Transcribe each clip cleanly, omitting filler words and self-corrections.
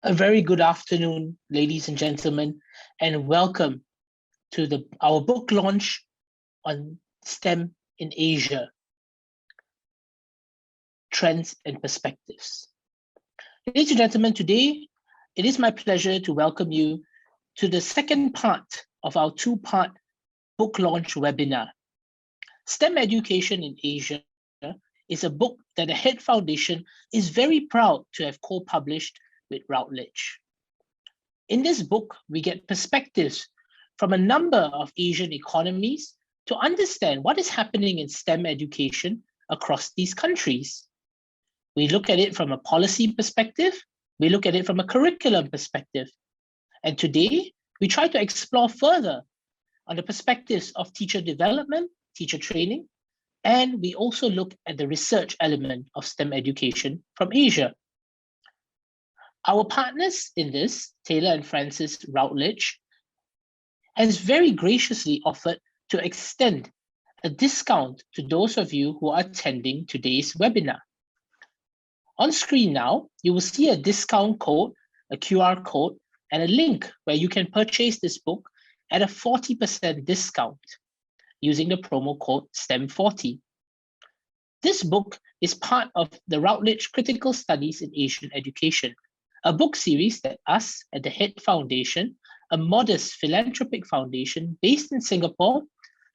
A very good afternoon, ladies and gentlemen, and welcome to our book launch on STEM in Asia, Trends and Perspectives. Ladies and gentlemen, today it is my pleasure to welcome you to the second part of our two-part book launch webinar. STEM Education in Asia is a book that the Head Foundation is very proud to have co-published with Routledge. In this book, we get perspectives from a number of Asian economies to understand what is happening in STEM education across these countries. We look at it from a policy perspective, we look at it from a curriculum perspective, and today we try to explore further on the perspectives of teacher development, teacher training, and we also look at the research element of STEM education from Asia. Our partners in this, Taylor and Francis Routledge, has very graciously offered to extend a discount to those of you who are attending today's webinar. On screen now, you will see a discount code, a QR code, and a link where you can purchase this book at a 40% discount using the promo code STEM40. This book is part of the Routledge Critical Studies in Asian Education, a book series that us at the Head Foundation, a modest philanthropic foundation based in Singapore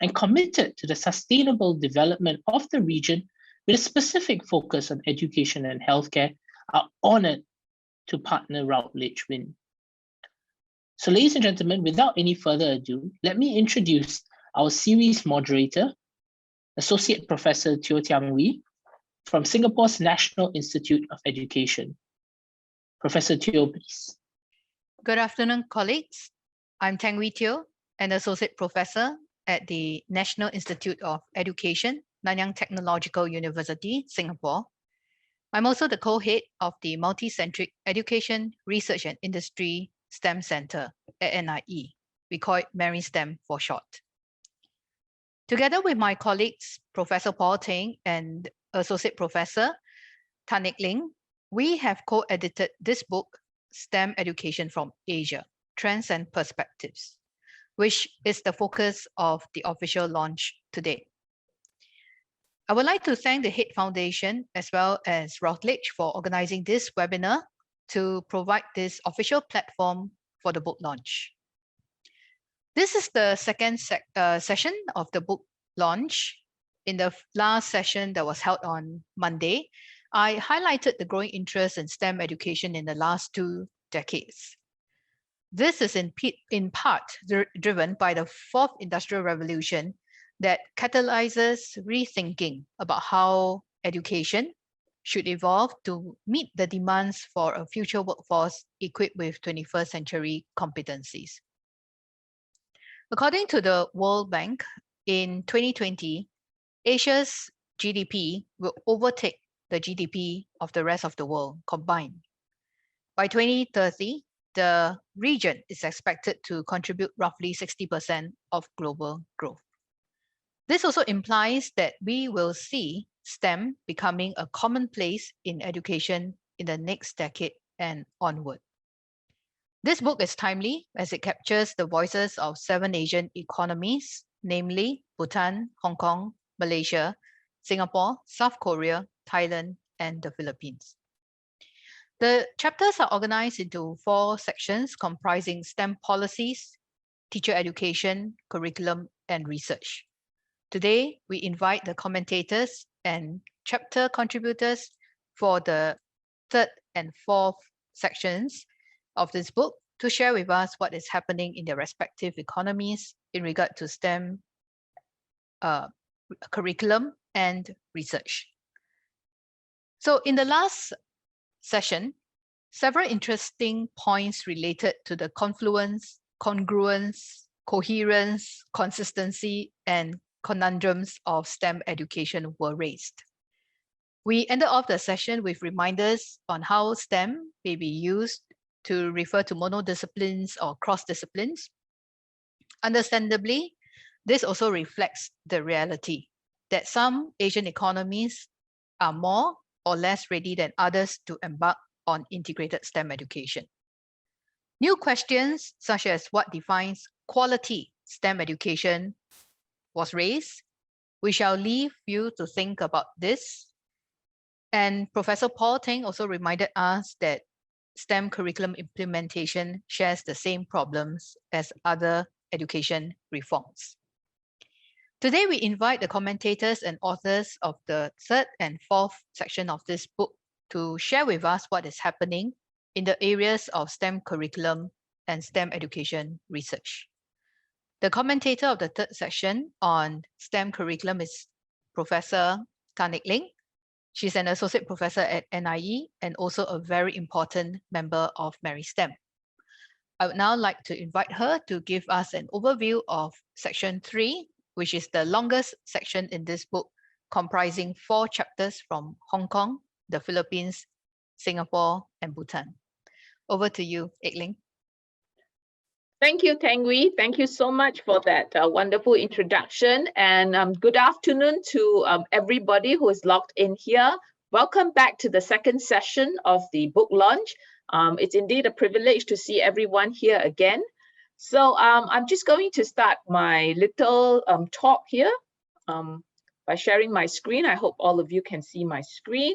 and committed to the sustainable development of the region with a specific focus on education and healthcare, are honored to partner Routledge with. So ladies and gentlemen, without any further ado, let me introduce our series moderator, Associate Professor Teo Tiang Wee from Singapore's National Institute of Education. Professor Teo, please. Good afternoon, colleagues. I'm Tang Wee Teo, an Associate Professor at the National Institute of Education, Nanyang Technological University, Singapore. I'm also the co-head of the Multi-Centric Education, Research and Industry STEM Center at NIE. We call it meriSTEM for short. Together with my colleagues, Professor Paul Tang and Associate Professor Aik-Ling, we have co-edited this book, STEM Education from Asia, Trends and Perspectives, which is the focus of the official launch today. I would like to thank the Head Foundation as well as Routledge for organizing this webinar to provide this official platform for the book launch. This is the second session of the book launch. In the last session that was held on Monday, I highlighted the growing interest in STEM education in the last 2 decades. This is in part driven by the fourth industrial revolution that catalyzes rethinking about how education should evolve to meet the demands for a future workforce equipped with 21st century competencies. According to the World Bank, in 2020, Asia's GDP will overtake the GDP of the rest of the world combined. By 2030, the region is expected to contribute roughly 60% of global growth. This also implies that we will see STEM becoming a commonplace in education in the next decade and onward. This book is timely as it captures the voices of 7 Asian economies, namely Bhutan, Hong Kong, Malaysia, Singapore, South Korea, Thailand, and the Philippines. The chapters are organized into 4 sections comprising STEM policies, teacher education, curriculum, and research. Today, we invite the commentators and chapter contributors for the 3rd and 4th sections of this book to share with us what is happening in their respective economies in regard to STEM curriculum and research. So in the last session, several interesting points related to the confluence, congruence, coherence, consistency, and conundrums of STEM education were raised. We ended off the session with reminders on how STEM may be used to refer to monodisciplines or cross-disciplines. Understandably, this also reflects the reality that some Asian economies are more or less ready than others to embark on integrated STEM education. New questions such as what defines quality STEM education was raised. We shall leave you to think about this. And Professor Paul Tang also reminded us that STEM curriculum implementation shares the same problems as other education reforms. Today, we invite the commentators and authors of the third and fourth section of this book to share with us what is happening in the areas of STEM curriculum and STEM education research. The commentator of the third section on STEM curriculum is Professor Aik-Ling. She's an associate professor at NIE and also a very important member of meriSTEM. I would now like to invite her to give us an overview of section 3, which is the longest section in this book, comprising 4 chapters from Hong Kong, the Philippines, Singapore, and Bhutan. Over to you, Aik-Ling. Thank you, Tang Wee. Thank you so much for that wonderful introduction. And good afternoon to everybody who is logged in here. Welcome back to the second session of the book launch. It's indeed a privilege to see everyone here again. So I'm just going to start my little talk here by sharing my screen. I hope all of you can see my screen.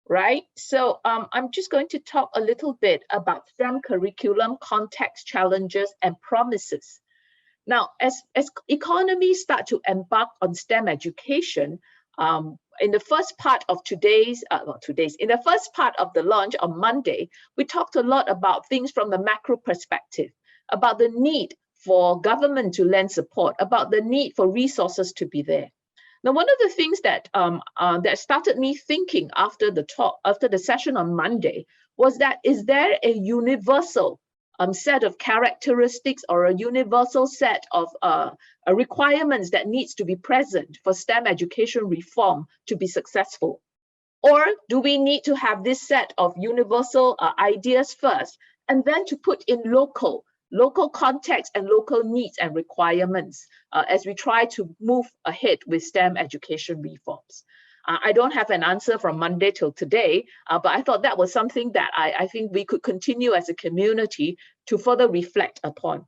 Right, so I'm just going to talk a little bit about STEM curriculum, context, challenges, and promises. Now, as economies start to embark on STEM education, in the first part of in the first part of the launch on Monday, we talked a lot about things from the macro perspective, about the need for government to lend support, about the need for resources to be there. Now, one of the things that that started me thinking after the session on Monday was that is there a universal set of characteristics or a universal set of requirements that needs to be present for STEM education reform to be successful? Or do we need to have this set of universal ideas first and then to put in local context and local needs and requirements as we try to move ahead with STEM education reforms? I don't have an answer from Monday till today, but I thought that was something that I think we could continue as a community to further reflect upon.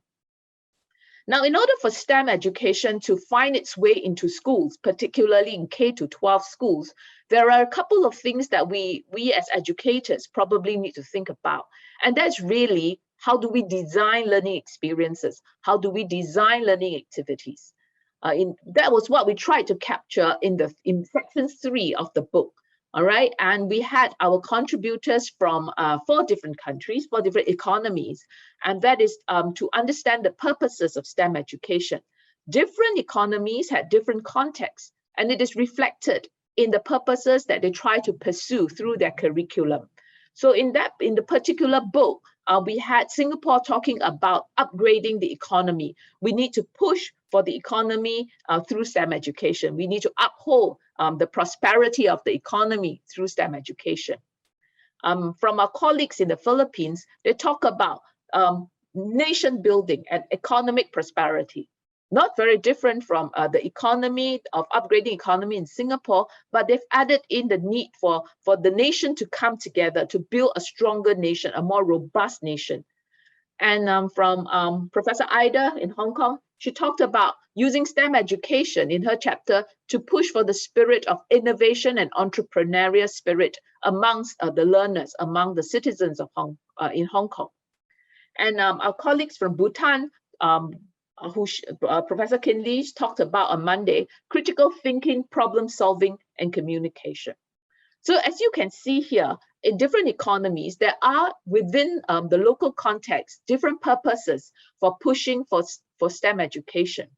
Now, in order for STEM education to find its way into schools, particularly in K-12 schools, there are a couple of things that we as educators probably need to think about. And that's really, how do we design learning experiences? How do we design learning activities? That was what we tried to capture in section 3 of the book. All right, and we had our contributors from 4 different countries, 4 different economies, and that is to understand the purposes of STEM education. Different economies had different contexts, and it is reflected in the purposes that they try to pursue through their curriculum. So in the particular book, we had Singapore talking about upgrading the economy. We need to push for the economy through STEM education. We need to uphold the prosperity of the economy through STEM education. From our colleagues in the Philippines, they talk about nation building and economic prosperity. Not very different from the economy of upgrading economy in Singapore, but they've added in the need for the nation to come together to build a stronger nation, a more robust nation. And from Professor Ida in Hong Kong, she talked about using STEM education in her chapter to push for the spirit of innovation and entrepreneurial spirit amongst the learners, among the citizens of in Hong Kong. And our colleagues from Bhutan, Professor Kinley talked about on Monday, critical thinking, problem solving, and communication. So as you can see here, in different economies, there are within the local context, different purposes for pushing for STEM education.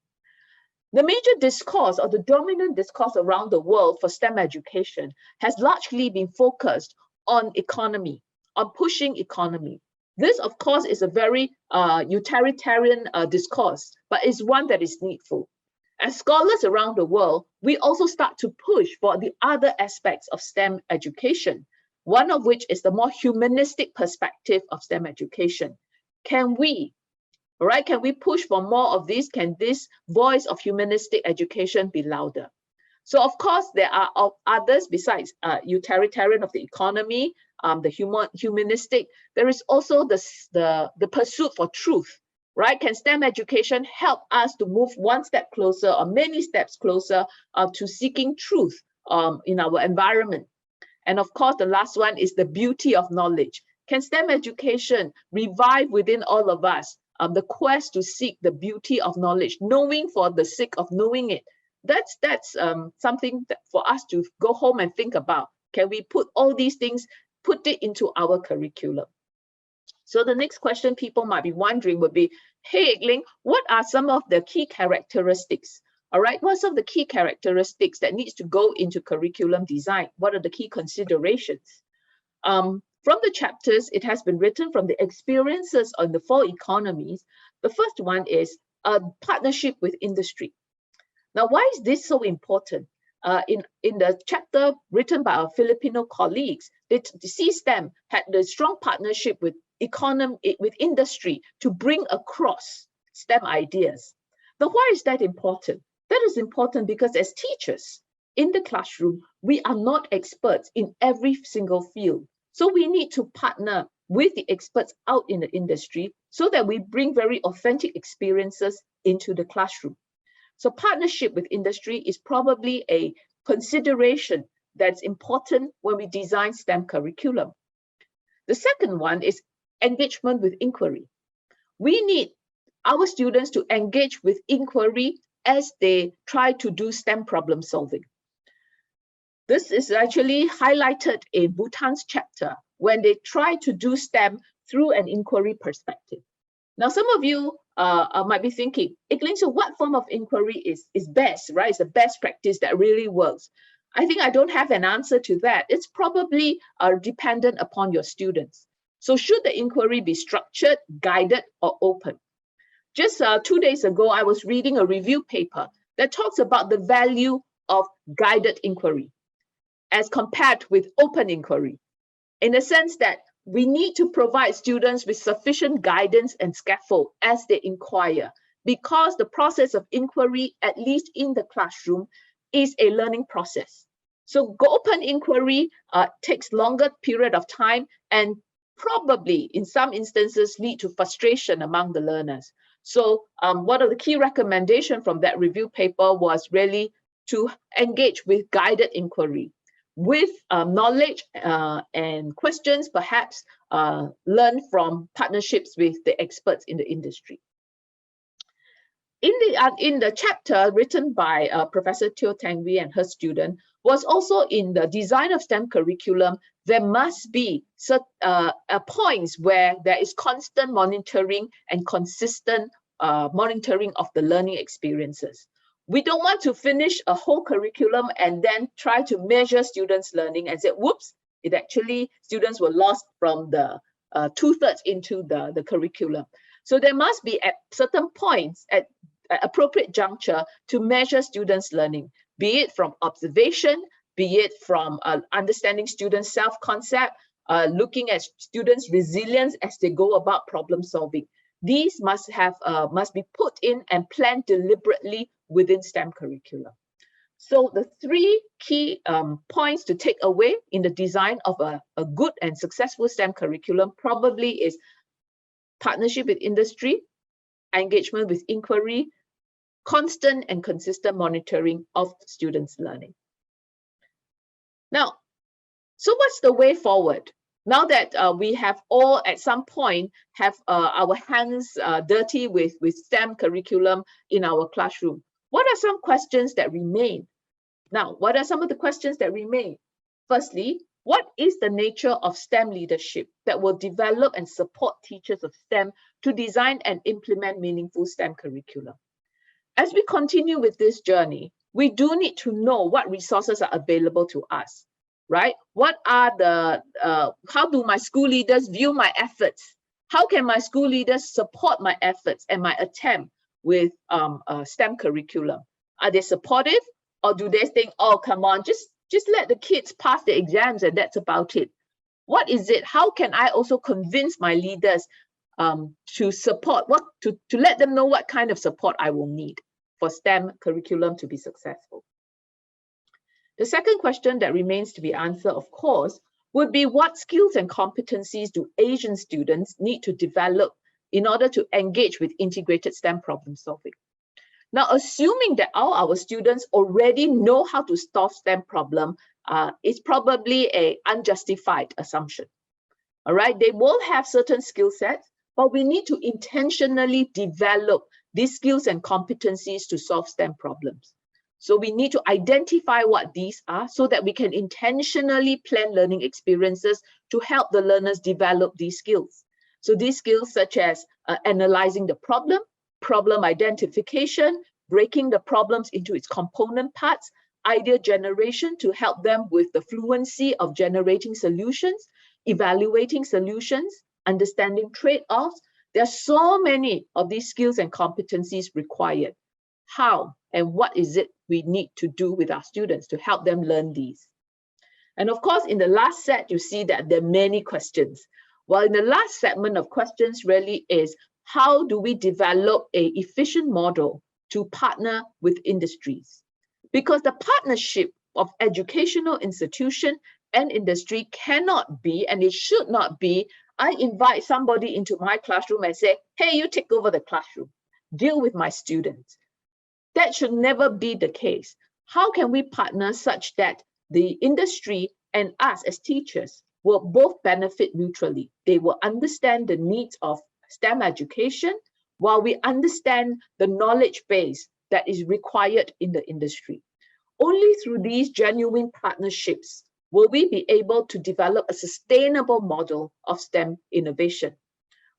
The major discourse or the dominant discourse around the world for STEM education has largely been focused on economy, on pushing economy. This, of course, is a very utilitarian discourse, but it's one that is needful. As scholars around the world, we also start to push for the other aspects of STEM education, one of which is the more humanistic perspective of STEM education. Can we push for more of this? Can this voice of humanistic education be louder? So of course, there are others besides utilitarian of the economy, the humanistic, there is also the pursuit for truth, right? Can STEM education help us to move one step closer or many steps closer to seeking truth in our environment? And of course, the last one is the beauty of knowledge. Can STEM education revive within all of us the quest to seek the beauty of knowledge, knowing for the sake of knowing it? That's something that for us to go home and think about. Can we put all these things, put it into our curriculum? So the next question people might be wondering would be, hey, Aik-Ling, what are some of the key characteristics? All right, what are some of the key characteristics that needs to go into curriculum design? What are the key considerations? From the chapters, it has been written from the experiences on the 4 economies. The first one is a partnership with industry. Now, why is this so important? In the chapter written by our Filipino colleagues, the STEM had the strong partnership with industry to bring across STEM ideas. Now, why is that important? That is important because as teachers in the classroom, we are not experts in every single field. So we need to partner with the experts out in the industry so that we bring very authentic experiences into the classroom. So partnership with industry is probably a consideration that's important when we design STEM curriculum. The second one is engagement with inquiry. We need our students to engage with inquiry as they try to do STEM problem solving. This is actually highlighted in Bhutan's chapter when they try to do STEM through an inquiry perspective. Now, some of you might be thinking, Aik-Ling, so what form of inquiry is best, right? It's the best practice that really works. I think I don't have an answer to that. It's probably dependent upon your students. So should the inquiry be structured, guided, or open? Just 2 days ago, I was reading a review paper that talks about the value of guided inquiry as compared with open inquiry, in the sense that we need to provide students with sufficient guidance and scaffold as they inquire, because the process of inquiry, at least in the classroom, is a learning process. So open inquiry takes longer period of time and probably in some instances lead to frustration among the learners. So one of the key recommendations from that review paper was really to engage with guided inquiry, with knowledge and questions, perhaps learn from partnerships with the experts in the industry. In the chapter written by Professor Teo Tang and her student was also in the design of STEM curriculum, there must be points where there is constant monitoring and consistent monitoring of the learning experiences. We don't want to finish a whole curriculum and then try to measure students' learning and say, whoops, it actually, students were lost from the 2/3 into the curriculum. So there must be at certain points, at appropriate juncture, to measure students' learning, be it from observation, be it from understanding students' self-concept, looking at students' resilience as they go about problem solving. These must be put in and planned deliberately within STEM curriculum. So the 3 key points to take away in the design of a good and successful STEM curriculum probably is partnership with industry, engagement with inquiry, constant and consistent monitoring of students' learning. Now, so what's the way forward? Now that we have all at some point have our hands dirty with STEM curriculum in our classroom, what are some questions that remain? Now, what are some of the questions that remain? Firstly, what is the nature of STEM leadership that will develop and support teachers of STEM to design and implement meaningful STEM curriculum? As we continue with this journey, we do need to know what resources are available to us, right? What are the, how do my school leaders view my efforts? How can my school leaders support my efforts and my attempt with STEM curriculum? Are they supportive, or do they think, oh, come on, just let the kids pass the exams and that's about it? What is it? How can I also convince my leaders to support, to let them know what kind of support I will need for STEM curriculum to be successful? The second question that remains to be answered, of course, would be what skills and competencies do Asian students need to develop in order to engage with integrated STEM problem solving. Now, assuming that all our students already know how to solve STEM problem is probably an unjustified assumption. All right, they will have certain skill sets, but we need to intentionally develop these skills and competencies to solve STEM problems. So we need to identify what these are so that we can intentionally plan learning experiences to help the learners develop these skills. So these skills such as analyzing the problem identification, breaking the problems into its component parts, idea generation to help them with the fluency of generating solutions, evaluating solutions, understanding trade-offs. There are so many of these skills and competencies required. How and what is it we need to do with our students to help them learn these? And of course, in the last set, you see that there are many questions. Well, in the last segment of questions really is, how do we develop an efficient model to partner with industries? Because the partnership of educational institution and industry cannot be, and it should not be, I invite somebody into my classroom and say, hey, you take over the classroom, deal with my students. That should never be the case. How can we partner such that the industry and us as teachers will both benefit mutually? They will understand the needs of STEM education while we understand the knowledge base that is required in the industry. Only through these genuine partnerships will we be able to develop a sustainable model of STEM innovation.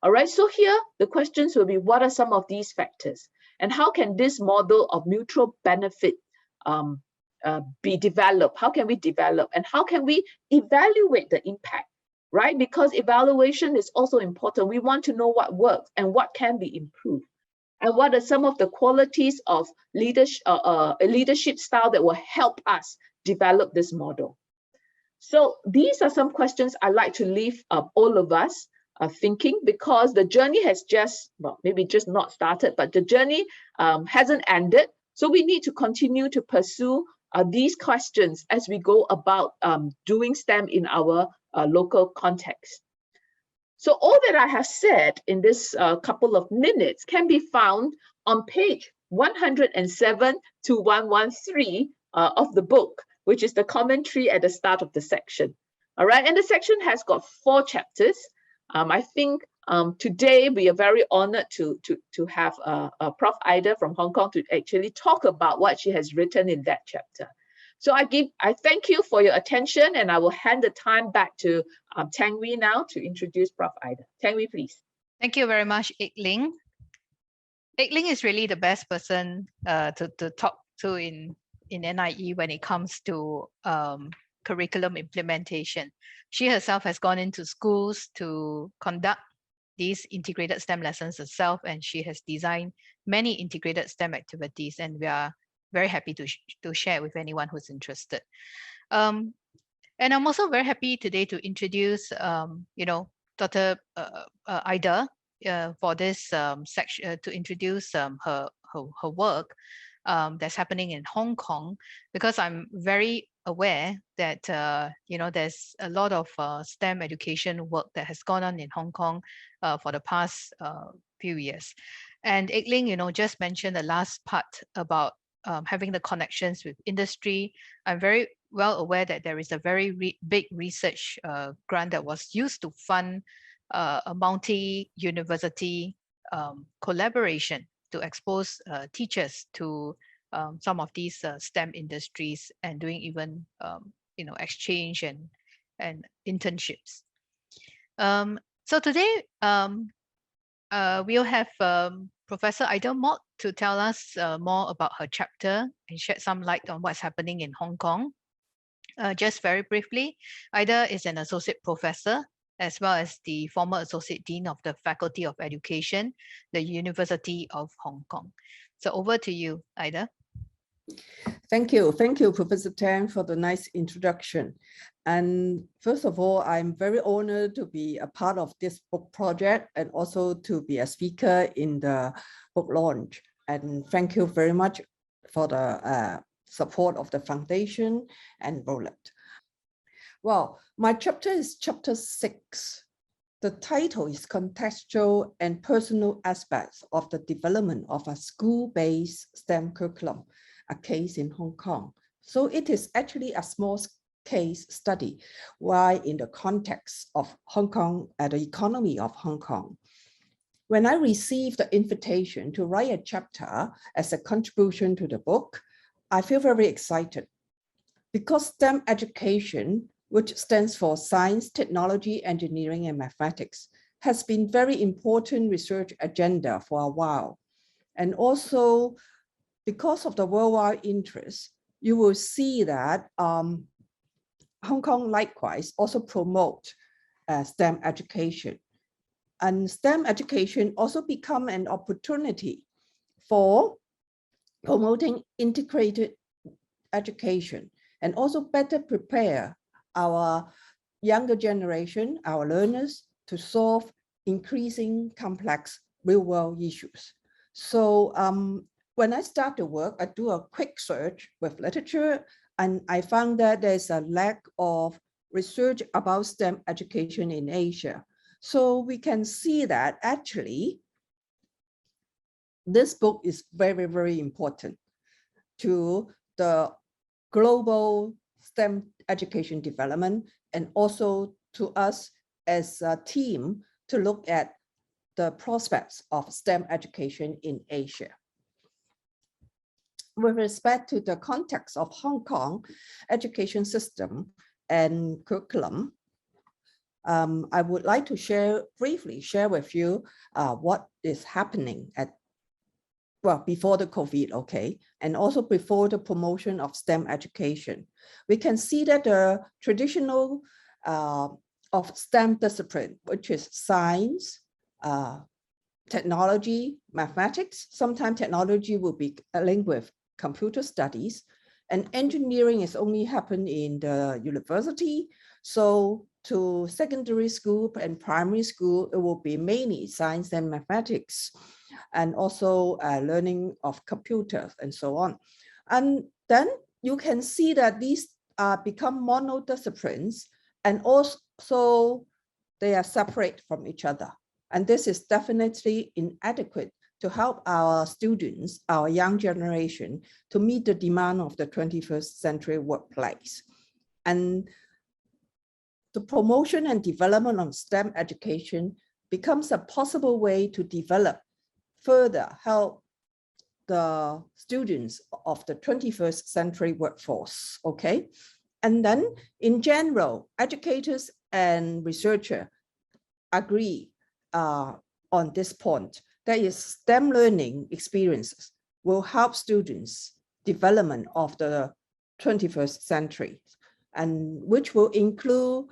All right, so here the questions will be, what are some of these factors? And how can this model of mutual benefit be developed? How can we develop? And how can we evaluate the impact, right? Because evaluation is also important. We want to know what works and what can be improved. And what are some of the qualities of leadership style that will help us develop this model? So these are some questions I'd like to leave all of us thinking, because the journey has just, well, maybe just not started, but the journey hasn't ended. So we need to continue to pursue these questions as we go about doing STEM in our local context. So all that I have said in this couple of minutes can be found on page 107 to 113 of the book, which is the commentary at the start of the section. All right, and the section has got 4 chapters. I think today we are very honored to have Prof. Ida from Hong Kong to actually talk about what she has written in that chapter. So I thank you for your attention, and I will hand the time back to Tang Wee now to introduce Prof. Ida. Tang Wee, please. Thank you very much, Aik-Ling. Aik-Ling is really the best person to talk to in NIE when it comes to curriculum implementation. She herself has gone into schools to conduct these integrated STEM lessons herself, and she has designed many integrated STEM activities, and we are very happy to share with anyone who's interested. And I'm also very happy today to introduce, Dr. Ida for this section, to introduce her work that's happening in Hong Kong, because I'm very aware that there's a lot of STEM education work that has gone on in Hong Kong for the past few years. And Aik-Ling, just mentioned the last part about having the connections with industry. I'm very well aware that there is a very big research grant that was used to fund a multi-university collaboration to expose teachers to some of these STEM industries, and doing even exchange and internships. So today we'll have Professor Ida Mohd to tell us more about her chapter and shed some light on what's happening in Hong Kong. Just very briefly, Ida is an associate professor as well as the former associate dean of the Faculty of Education, the University of Hong Kong. So over to you, Ida. Thank you, Professor Tang, for the nice introduction. And first of all, I'm very honored to be a part of this book project and also to be a speaker in the book launch. And thank you very much for the support of the foundation and Roland. Well, my chapter is chapter 6. The title is Contextual and Personal Aspects of the Development of a School-Based STEM Curriculum, a case in Hong Kong. So it is actually a small case study, why in the context of Hong Kong, the economy of Hong Kong. When I received the invitation to write a chapter as a contribution to the book, I feel very excited because STEM education, which stands for Science, Technology, Engineering, and Mathematics, has been very important research agenda for a while. And also, because of the worldwide interest, you will see that Hong Kong likewise also promote STEM education. And STEM education also become an opportunity for promoting integrated education and also better prepare our younger generation, our learners, to solve increasing complex real-world issues. So when I start the work, I do a quick search with literature, and I found that there's a lack of research about STEM education in Asia. So we can see that actually this book is very, very important to the global STEM education development, and also to us as a team to look at the prospects of STEM education in Asia. With respect to the context of Hong Kong education system and curriculum, I would like to briefly share with you what is happening before the COVID, okay, and also before the promotion of STEM education. We can see that the traditional of STEM discipline, which is science, technology, mathematics, sometimes technology will be linked with computer studies, and engineering is only happen in the university. So to secondary school and primary school, it will be mainly science and mathematics, and also learning of computers and so on. And then you can see that these become monodisciplines, and also they are separate from each other. And this is definitely inadequate to help our students, our young generation, to meet the demand of the 21st century workplace. And the promotion and development of STEM education becomes a possible way to develop further, help the students of the 21st century workforce, okay? And then in general, educators and researchers agree on this point. That is, STEM learning experiences will help students' development of the 21st century, and which will include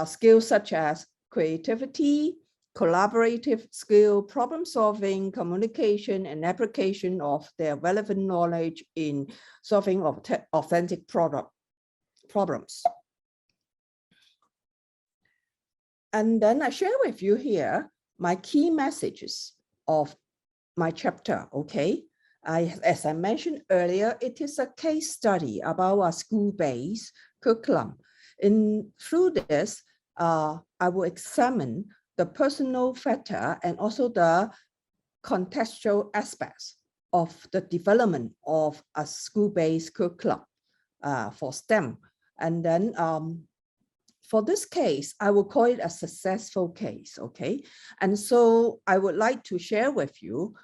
skills such as creativity, collaborative skill, problem solving, communication, and application of their relevant knowledge in solving of authentic problems. And then I share with you here my key messages of my chapter, okay? As I mentioned earlier, it is a case study about a school-based curriculum. Through this, I will examine the personal factor and also the contextual aspects of the development of a school-based curriculum for STEM. And then for this case, I will call it a successful case, okay? And so I would like to share with you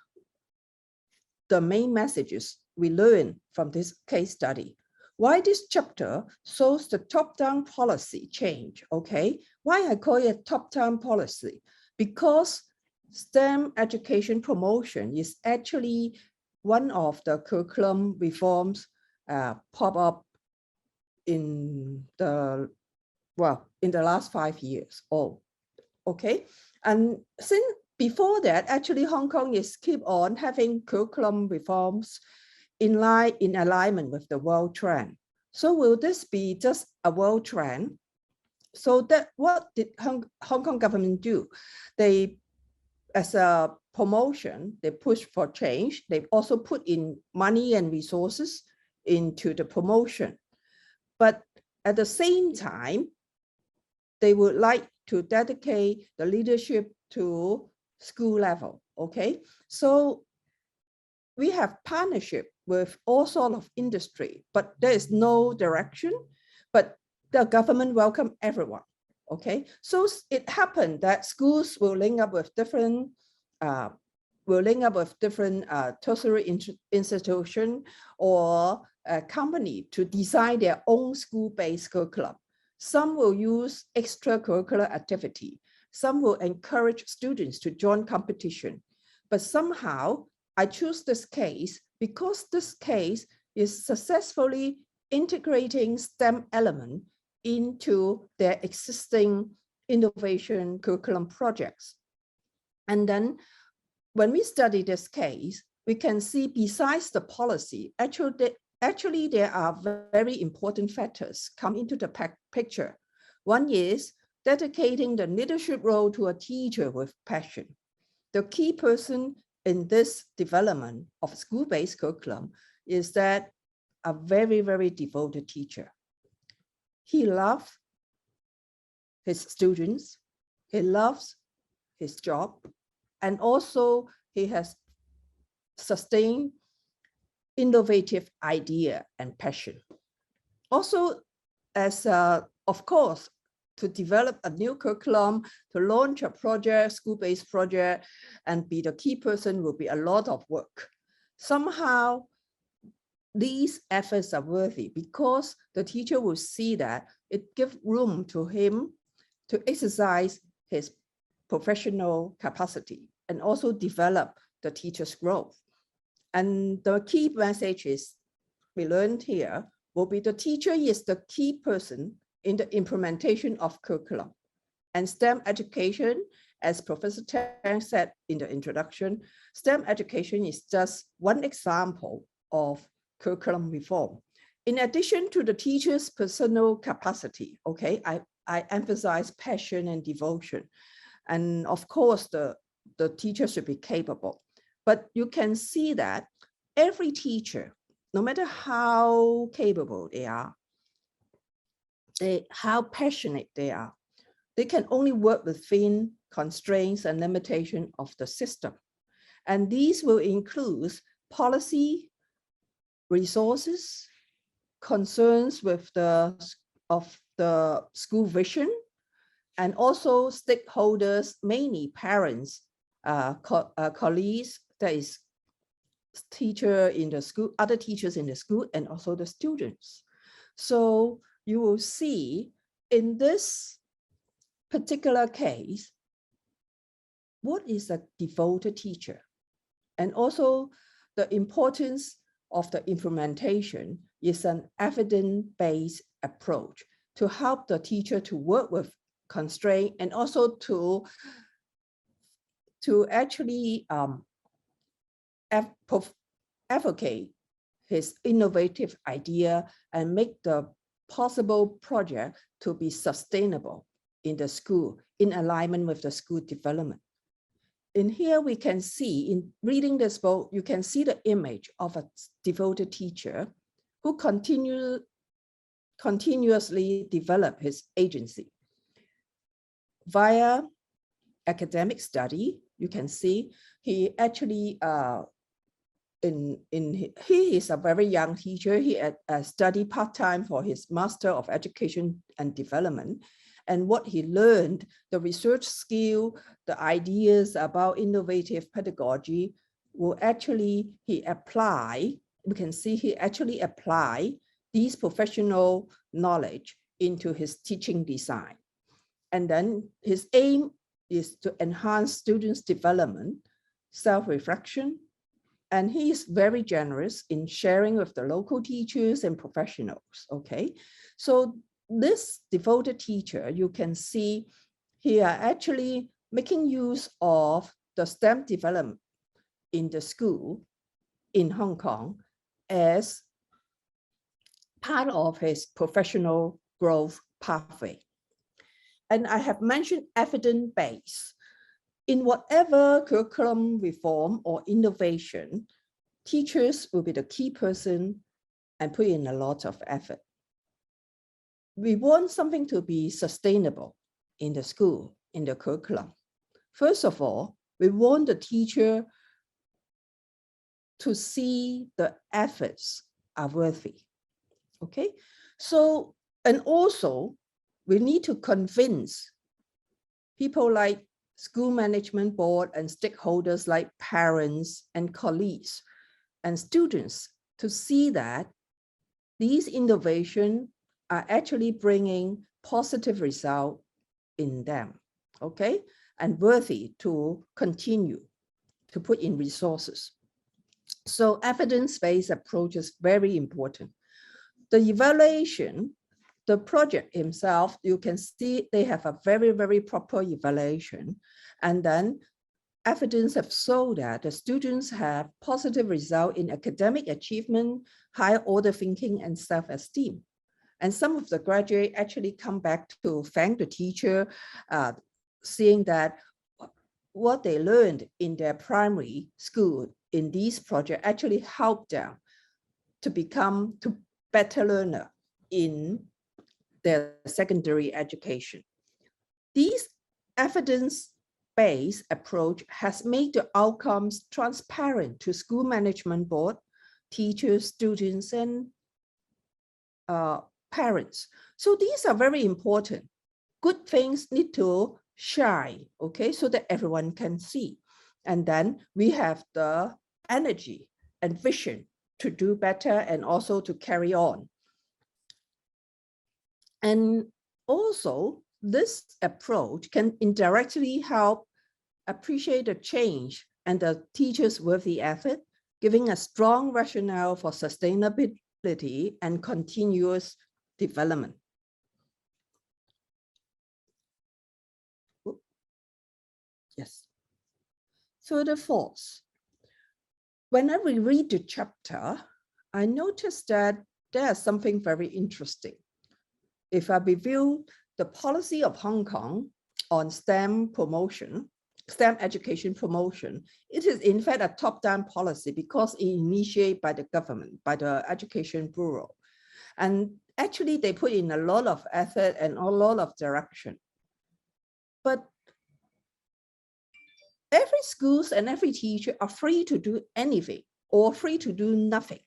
the main messages we learned from this case study. Why this chapter shows the top-down policy change, okay? Why I call it top-down policy? Because STEM education promotion is actually one of the curriculum reforms pop up in the last 5 years. Okay. And since before that, actually Hong Kong is keep on having curriculum reforms in alignment with the world trend. So will this be just a world trend? So that what did Hong Kong government do? They, as a promotion, they push for change. They also put in money and resources into the promotion. But at the same time, they would like to dedicate the leadership to school level, okay? So we have partnership with all sorts of industry, but there is no direction, but the government welcome everyone, okay? So it happened that schools will link up with different tertiary institution or a company to design their own school-based curriculum. Some will use extracurricular activity. Some will encourage students to join competition. But somehow I choose this case because this case is successfully integrating STEM element into their existing innovation curriculum projects. And then when we study this case, we can see besides the policy, actually there are very important factors come into the picture. One is dedicating the leadership role to a teacher with passion. The key person in this development of school-based curriculum is that a very, very devoted teacher. He loves his students, he loves his job, and also he has sustained innovative idea and passion. Also, as of course, to develop a new curriculum, to launch a project, school-based project, and be the key person will be a lot of work. Somehow, these efforts are worthy because the teacher will see that it gives room to him to exercise his professional capacity and also develop the teacher's growth. And the key message is we learned here will be the teacher is the key person in the implementation of curriculum. And STEM education, as Professor Tang said in the introduction, STEM education is just one example of curriculum reform. In addition to the teacher's personal capacity, okay, I emphasize passion and devotion. And of course, the teacher should be capable. But you can see that every teacher, no matter how capable they are, how passionate they are, they can only work within constraints and limitations of the system. And these will include policy, resources, concerns with the school vision, and also stakeholders, mainly parents, colleagues, that is teacher in the school, other teachers in the school, and also the students. So you will see in this particular case, what is a devoted teacher? And also the importance of the implementation is an evidence-based approach to help the teacher to work with constraint and also to actually advocate his innovative idea and make the possible project to be sustainable in the school in alignment with the school development. In here, we can see, in reading this book, you can see the image of a devoted teacher who continuously develop his agency. Via academic study, you can see he actually, he is a very young teacher. He studied part-time for his Master of Education and Development. And what he learned, the research skill, the ideas about innovative pedagogy, will actually, he apply, we can see he actually apply these professional knowledge into his teaching design. And then his aim is to enhance students' development, self-reflection, and he is very generous in sharing with the local teachers and professionals, okay? So this devoted teacher, you can see here actually making use of the STEM development in the school in Hong Kong as part of his professional growth pathway. And I have mentioned evidence-based. In whatever curriculum reform or innovation, teachers will be the key person and put in a lot of effort. We want something to be sustainable. in the school, in the curriculum. First of all, we want the teacher to see the efforts are worthy. Okay, so, and also we need to convince people like school management board and stakeholders like parents and colleagues and students to see that these innovations are actually bringing positive results in them, okay, and worthy to continue to put in resources. So evidence-based approach is very important. The evaluation, the project itself, you can see they have a very, very proper evaluation. And then evidence have shown that the students have positive result in academic achievement, higher order thinking, and self-esteem. And some of the graduates actually come back to thank the teacher, seeing that what they learned in their primary school in these projects actually helped them to become better learner in their secondary education. These evidence-based approach has made the outcomes transparent to school management board, teachers, students, and parents. So these are very important. Good things need to shine, okay, so that everyone can see. And then we have the energy and vision to do better and also to carry on. And also, this approach can indirectly help appreciate the change and the teacher's worthy effort, giving a strong rationale for sustainability and continuous development. Yes. So the fourth, whenever we read the chapter, I noticed that there's something very interesting. If I review the policy of Hong Kong on STEM promotion, STEM education promotion, it is in fact a top-down policy because it initiated by the government, by the Education Bureau. And actually they put in a lot of effort and a lot of direction. But every schools and every teacher are free to do anything or free to do nothing.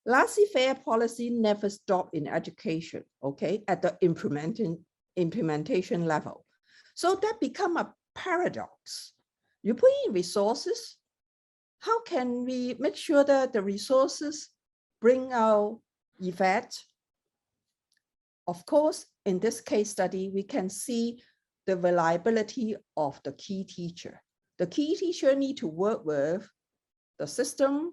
Laissez-faire policy never stopped in education, okay, at the implementation level. So that become a paradox. You put in resources, how can we make sure that the resources bring out effect? Of course, in this case study, we can see the reliability of the key teacher. The key teacher need to work with the system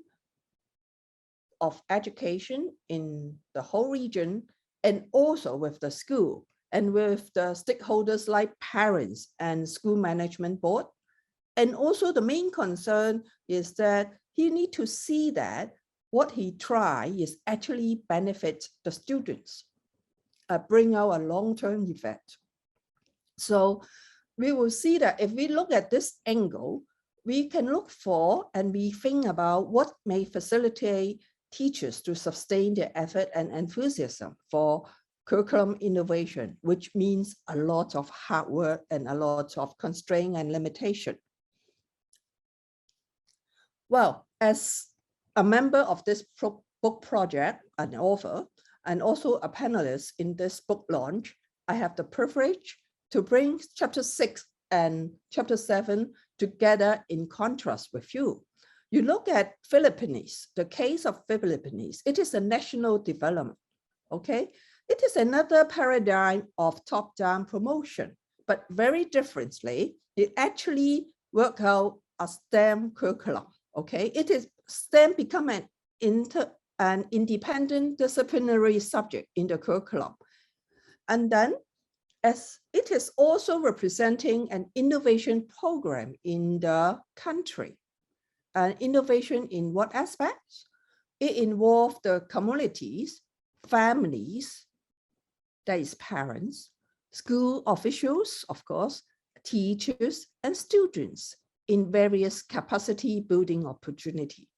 of education in the whole region and also with the school and with the stakeholders like parents and school management board. And also the main concern is that he need to see that what he try is actually benefit the students, bring out a long-term effect. So we will see that if we look at this angle, we can look for and we think about what may facilitate teachers to sustain their effort and enthusiasm for curriculum innovation, which means a lot of hard work and a lot of constraint and limitation. Well, as a member of this book project, an author, and also a panelist in this book launch, I have the privilege to bring chapter 6 and chapter 7 together in contrast with you. You look at Philippines, the case of Philippines, it is a national development, okay? It is another paradigm of top-down promotion, but very differently, it actually worked out a STEM curriculum, okay? It is STEM become an independent disciplinary subject in the curriculum. And then as it is also representing an innovation program in the country. Innovation in what aspects? It involved the communities, families, that is parents, school officials, of course, teachers, and students in various capacity building opportunity.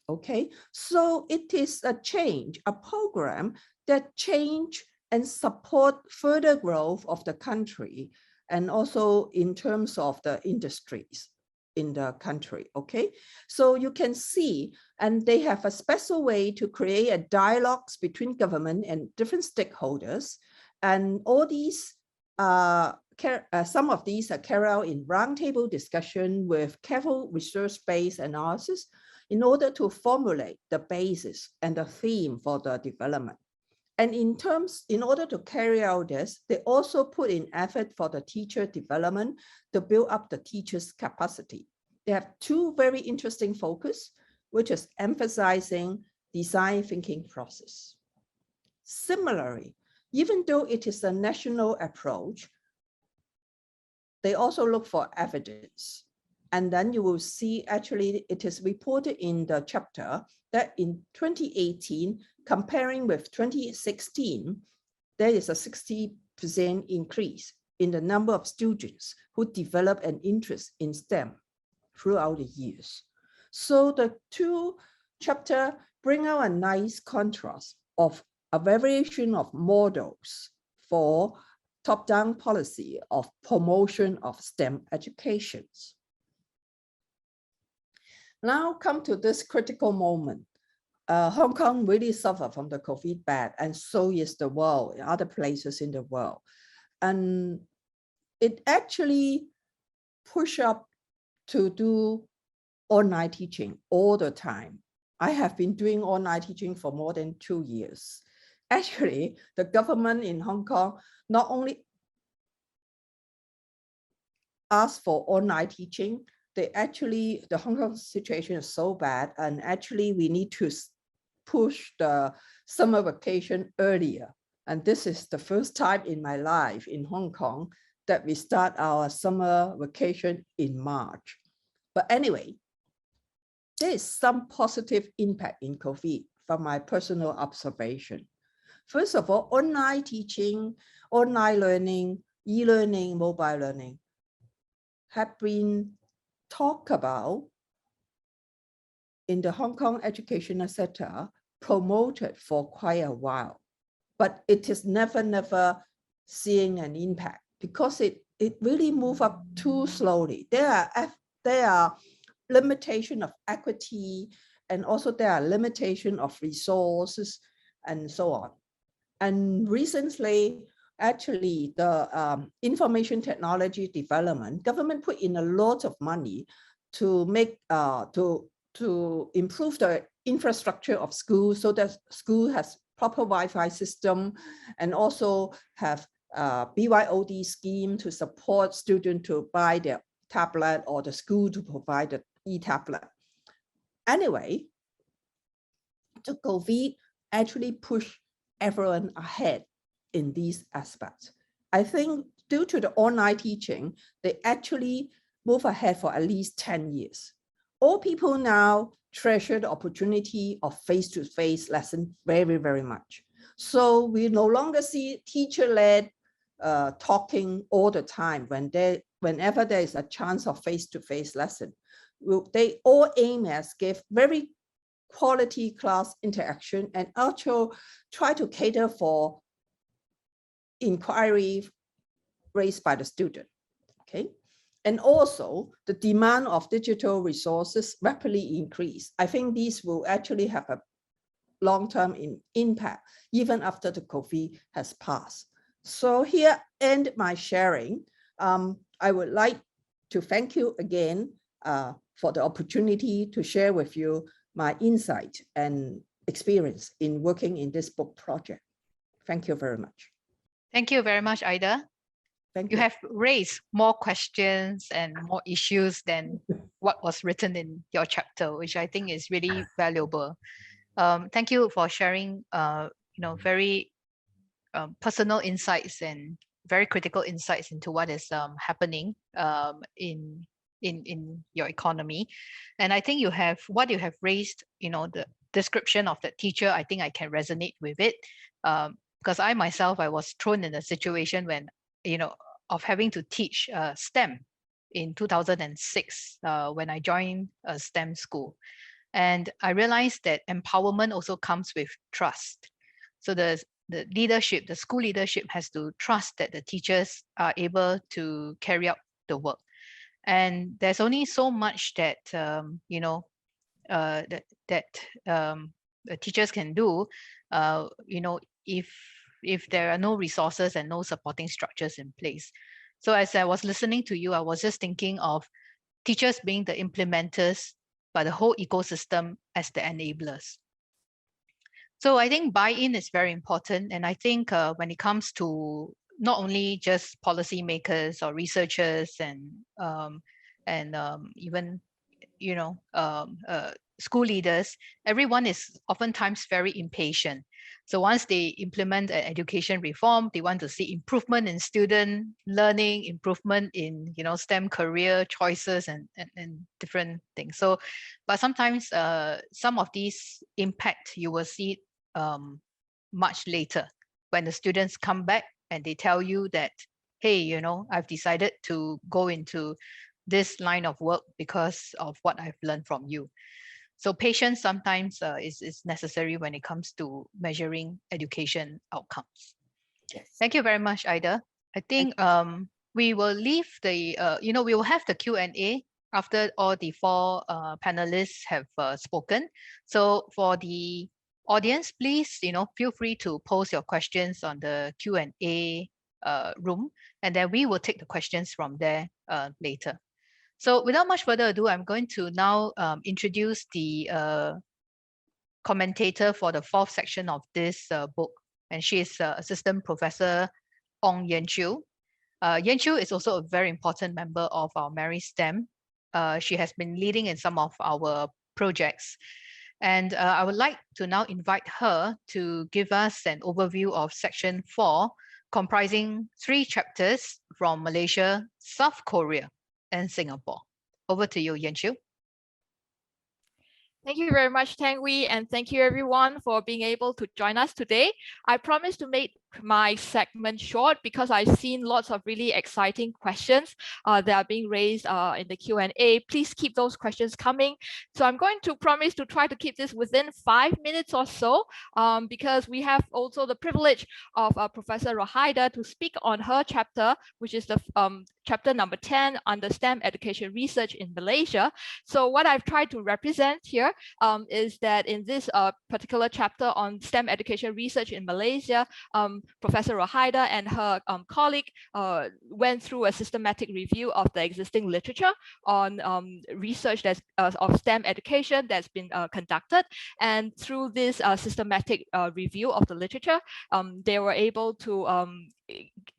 Okay, so it is a change, a program that change and support further growth of the country and also in terms of the industries in the country, okay? So you can see, and they have a special way to create a dialogues between government and different stakeholders. And all these, some of these are carried out in roundtable discussion with careful research-based analysis in order to formulate the basis and the theme for the development. And in order to carry out this, they also put in effort for the teacher development to build up the teacher's capacity. They have two very interesting focus, which is emphasizing design thinking process. Similarly, even though it is a national approach, they also look for evidence. And then you will see, actually, it is reported in the chapter that in 2018, comparing with 2016, there is a 60% increase in the number of students who develop an interest in STEM throughout the years. So the two chapters bring out a nice contrast of a variation of models for top-down policy of promotion of STEM educations. Now come to this critical moment. Hong Kong really suffered from the COVID bad, and so is the world, other places in the world. And it actually pushed up to do online teaching all the time. I have been doing online teaching for more than 2 years. Actually, the government in Hong Kong not only asked for online teaching, the Hong Kong situation is so bad, and actually we need to push the summer vacation earlier. And this is the first time in my life in Hong Kong that we start our summer vacation in March. But anyway, there is some positive impact in COVID from my personal observation. First of all, online teaching, online learning, e-learning, mobile learning have been talked about in the Hong Kong educational sector, promoted for quite a while, but it is never seeing an impact because it really moved up too slowly. There are limitation of equity, and also there are limitation of resources and so on. And recently, actually, the information technology development, government put in a lot of money to make to improve the infrastructure of schools so that school has proper Wi-Fi system, and also have BYOD scheme to support students to buy their tablet, or the school to provide the e-tablet. Anyway, the COVID actually pushed everyone ahead in these aspects. I think due to the online teaching, they actually move ahead for at least 10 years. All people now treasure the opportunity of face-to-face lesson very much. So we no longer see teacher-led talking all the time whenever there is a chance of face-to-face lesson. They all aim at give very quality class interaction and also try to cater for inquiry raised by the student, okay? And also the demand of digital resources rapidly increase. I think these will actually have a long-term impact even after the COVID has passed. So here end my sharing. I would like to thank you again for the opportunity to share with you my insight and experience in working in this book project. Thank you very much. Thank you very much, Ida. Thank You you. have raised more questions and more issues than what was written in your chapter, which I think is really valuable. Thank you for sharing, very personal insights and very critical insights into what is happening in your economy. And I think what you have raised, the description of the teacher, I think I can resonate with it. Because I myself, I was thrown in a situation when, of having to teach STEM in 2006 when I joined a STEM school. And I realized that empowerment also comes with trust. So the the leadership, the school leadership has to trust that the teachers are able to carry out the work. And there's only so much that, the teachers can do, if there are no resources and no supporting structures in place. So as I was listening to you, I was just thinking of teachers being the implementers, but the whole ecosystem as the enablers. So I think buy-in is very important. And I think when it comes to not only just policymakers or researchers and even, school leaders, everyone is oftentimes very impatient. So once they implement an education reform, they want to see improvement in student learning, improvement in STEM career choices and different things. So, but sometimes some of these impact you will see much later when the students come back and they tell you that, hey, I've decided to go into this line of work because of what I've learned from you. So patience sometimes is necessary when it comes to measuring education outcomes. Yes. Thank you very much, Ida. I think we will leave the, we will have the Q&A after all the four panelists have spoken. So for the audience, please, feel free to post your questions on the Q&A room, and then we will take the questions from there later. So without much further ado, I'm going to now introduce the commentator for the fourth section of this book, and she is Assistant Professor Yann. Yann is also a very important member of our meriSTEM. She has been leading in some of our projects. And I would like to now invite her to give us an overview of section 4, comprising 3 chapters from Malaysia, South Korea, and Singapore. Over to you, Yann. Thank you very much, Tang Wee, and thank you everyone for being able to join us today. I promise to make my segment short because I've seen lots of really exciting questions that are being raised in the Q&A. Please keep those questions coming. So I'm going to promise to try to keep this within 5 minutes or so because we have also the privilege of Professor Rohaida to speak on her chapter, which is the chapter number 10 on the STEM education research in Malaysia. So what I've tried to represent here is that in this particular chapter on STEM education research in Malaysia, Professor Rohaida and her colleague went through a systematic review of the existing literature on research that's of STEM education that's been conducted. And through this systematic review of the literature, they were able to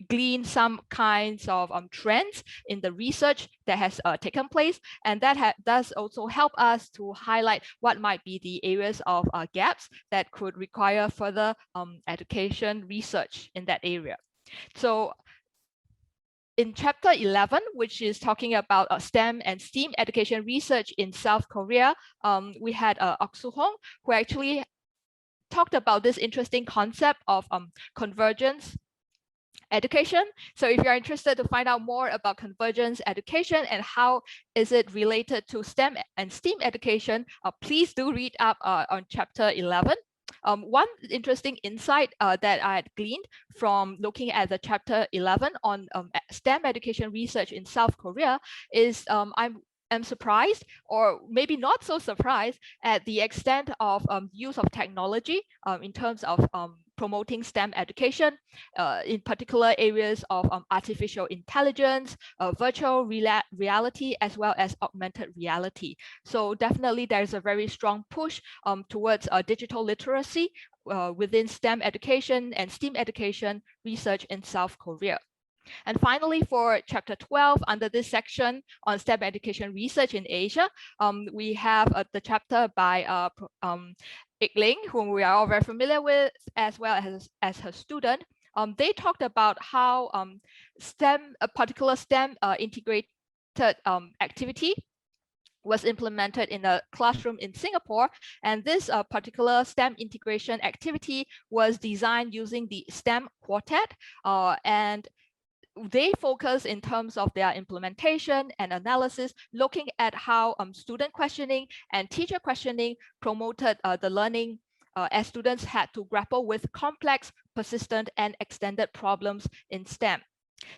glean some kinds of trends in the research that has taken place, and that does also help us to highlight what might be the areas of gaps that could require further education research in that area. So in chapter 11, which is talking about STEM and STEAM education research in South Korea, we had Ok Soo-hong, who actually talked about this interesting concept of convergence education. So if you're interested to find out more about convergence education and how is it related to STEM and STEAM education, please do read up on chapter 11. One interesting insight that I had gleaned from looking at the chapter 11 on STEM education research in South Korea is I'm surprised, or maybe not so surprised, at the extent of use of technology in terms of promoting STEM education, in particular areas of artificial intelligence, virtual reality, as well as augmented reality. So definitely there's a very strong push towards digital literacy within STEM education and STEAM education research in South Korea. And finally, for chapter 12, under this section on STEM education research in Asia, we have the chapter by Aik-Ling, whom we are all very familiar with, as well as her student. They talked about how a particular STEM integrated activity was implemented in a classroom in Singapore. And this particular STEM integration activity was designed using the STEM quartet, and they focus in terms of their implementation and analysis, looking at how student questioning and teacher questioning promoted the learning as students had to grapple with complex, persistent, and extended problems in STEM.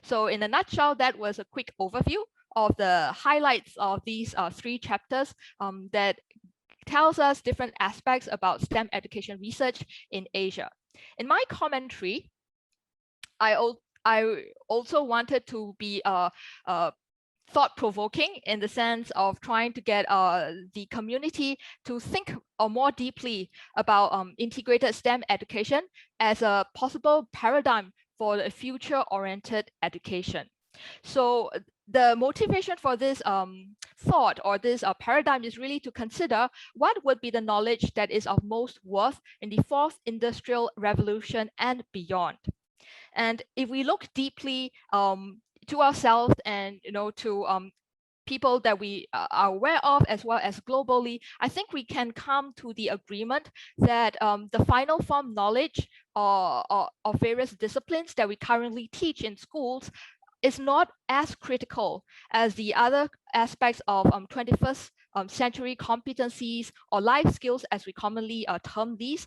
So in a nutshell, that was a quick overview of the highlights of these 3 chapters that tells us different aspects about STEM education research in Asia. In my commentary, I also wanted to be thought-provoking in the sense of trying to get the community to think more deeply about integrated STEM education as a possible paradigm for the future-oriented education. So the motivation for this thought or this paradigm is really to consider what would be the knowledge that is of most worth in the 4th industrial revolution and beyond. And if we look deeply to ourselves and to people that we are aware of as well as globally, I think we can come to the agreement that the final form knowledge of various disciplines that we currently teach in schools is not as critical as the other aspects of 21st century competencies or life skills, as we commonly term these,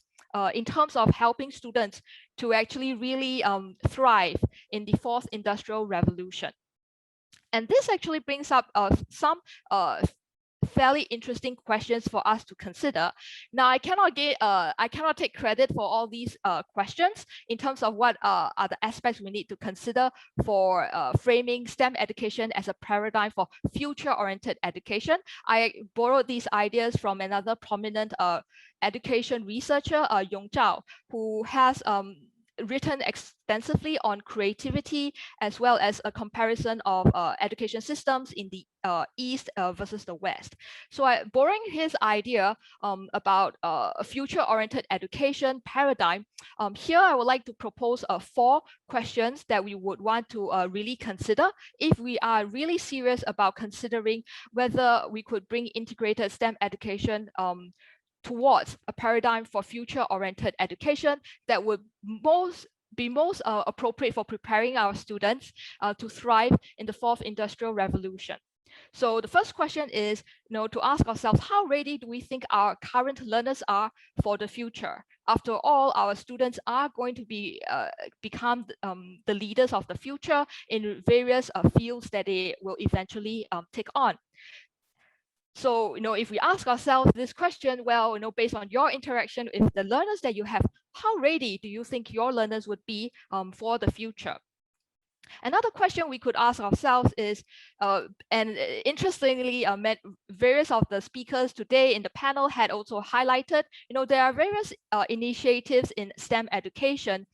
in terms of helping students to actually really thrive in the 4th industrial revolution. And this actually brings up some fairly interesting questions for us to consider. Now, I cannot take credit for all these questions in terms of what are the aspects we need to consider for framing STEM education as a paradigm for future-oriented education. I borrowed these ideas from another prominent education researcher, Yong Zhao, who has written extensively on creativity as well as a comparison of education systems in the East versus the West. So borrowing his idea about a future-oriented education paradigm, here I would like to propose 4 questions that we would want to really consider if we are really serious about considering whether we could bring integrated STEM education towards a paradigm for future-oriented education that would be most appropriate for preparing our students to thrive in the 4th industrial revolution. So the first question is, to ask ourselves, how ready do we think our current learners are for the future? After all, our students are going to become the leaders of the future in various fields that they will eventually take on. So, if we ask ourselves this question, well, based on your interaction with the learners that you have, how ready do you think your learners would be for the future? Another question we could ask ourselves is, and interestingly, various of the speakers today in the panel had also highlighted, there are various initiatives in STEM education.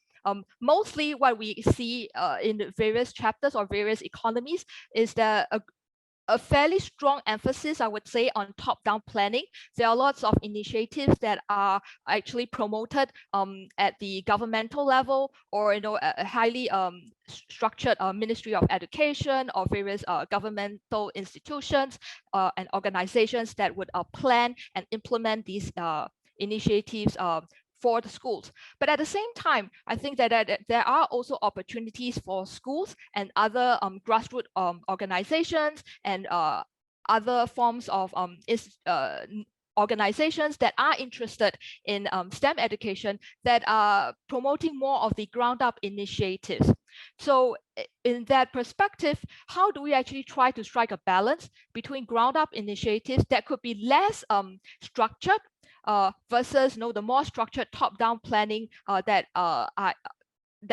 Mostly what we see in various chapters or various economies is that a fairly strong emphasis, I would say, on top-down planning. There are lots of initiatives that are actually promoted at the governmental level, or a highly structured Ministry of Education or various governmental institutions and organizations that would plan and implement these initiatives for the schools. But at the same time, I think that there are also opportunities for schools and other grassroots organizations and other forms of organizations that are interested in STEM education that are promoting more of the ground-up initiatives. So in that perspective, how do we actually try to strike a balance between ground-up initiatives that could be less structured versus the more structured top-down planning that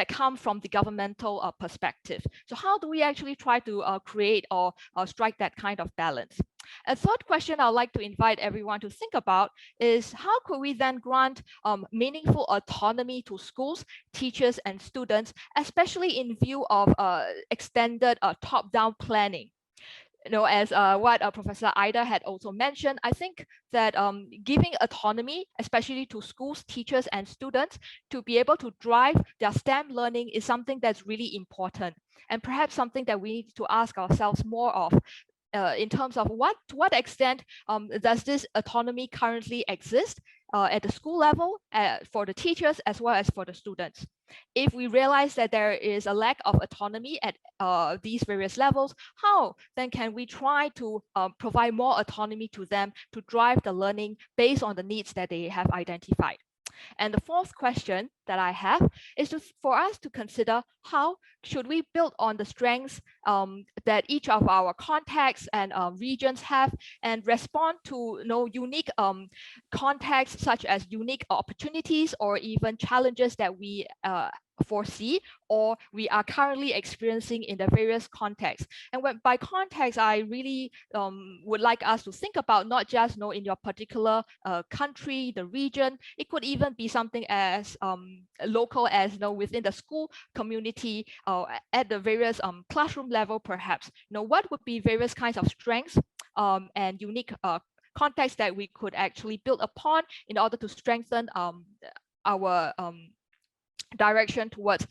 come from the governmental perspective? So how do we actually try to create or strike that kind of balance? A third question I'd like to invite everyone to think about is, how could we then grant meaningful autonomy to schools, teachers, and students, especially in view of extended top-down planning? As what Professor Ida had also mentioned, I think that giving autonomy, especially to schools, teachers, and students, to be able to drive their STEM learning is something that's really important, and perhaps something that we need to ask ourselves more of. In terms of to what extent does this autonomy currently exist at the school level for the teachers as well as for the students? If we realize that there is a lack of autonomy at these various levels, how then can we try to provide more autonomy to them to drive the learning based on the needs that they have identified? And the fourth question that I have is for us to consider how should we build on the strengths that each of our contexts and regions have and respond to unique contexts such as unique opportunities or even challenges that we foresee or we are currently experiencing in the various contexts. And by context, I really would like us to think about not just in your particular country, the region. It could even be something as local as within the school community at the various classroom level, perhaps. What would be various kinds of strengths and unique context that we could actually build upon in order to strengthen our direction towards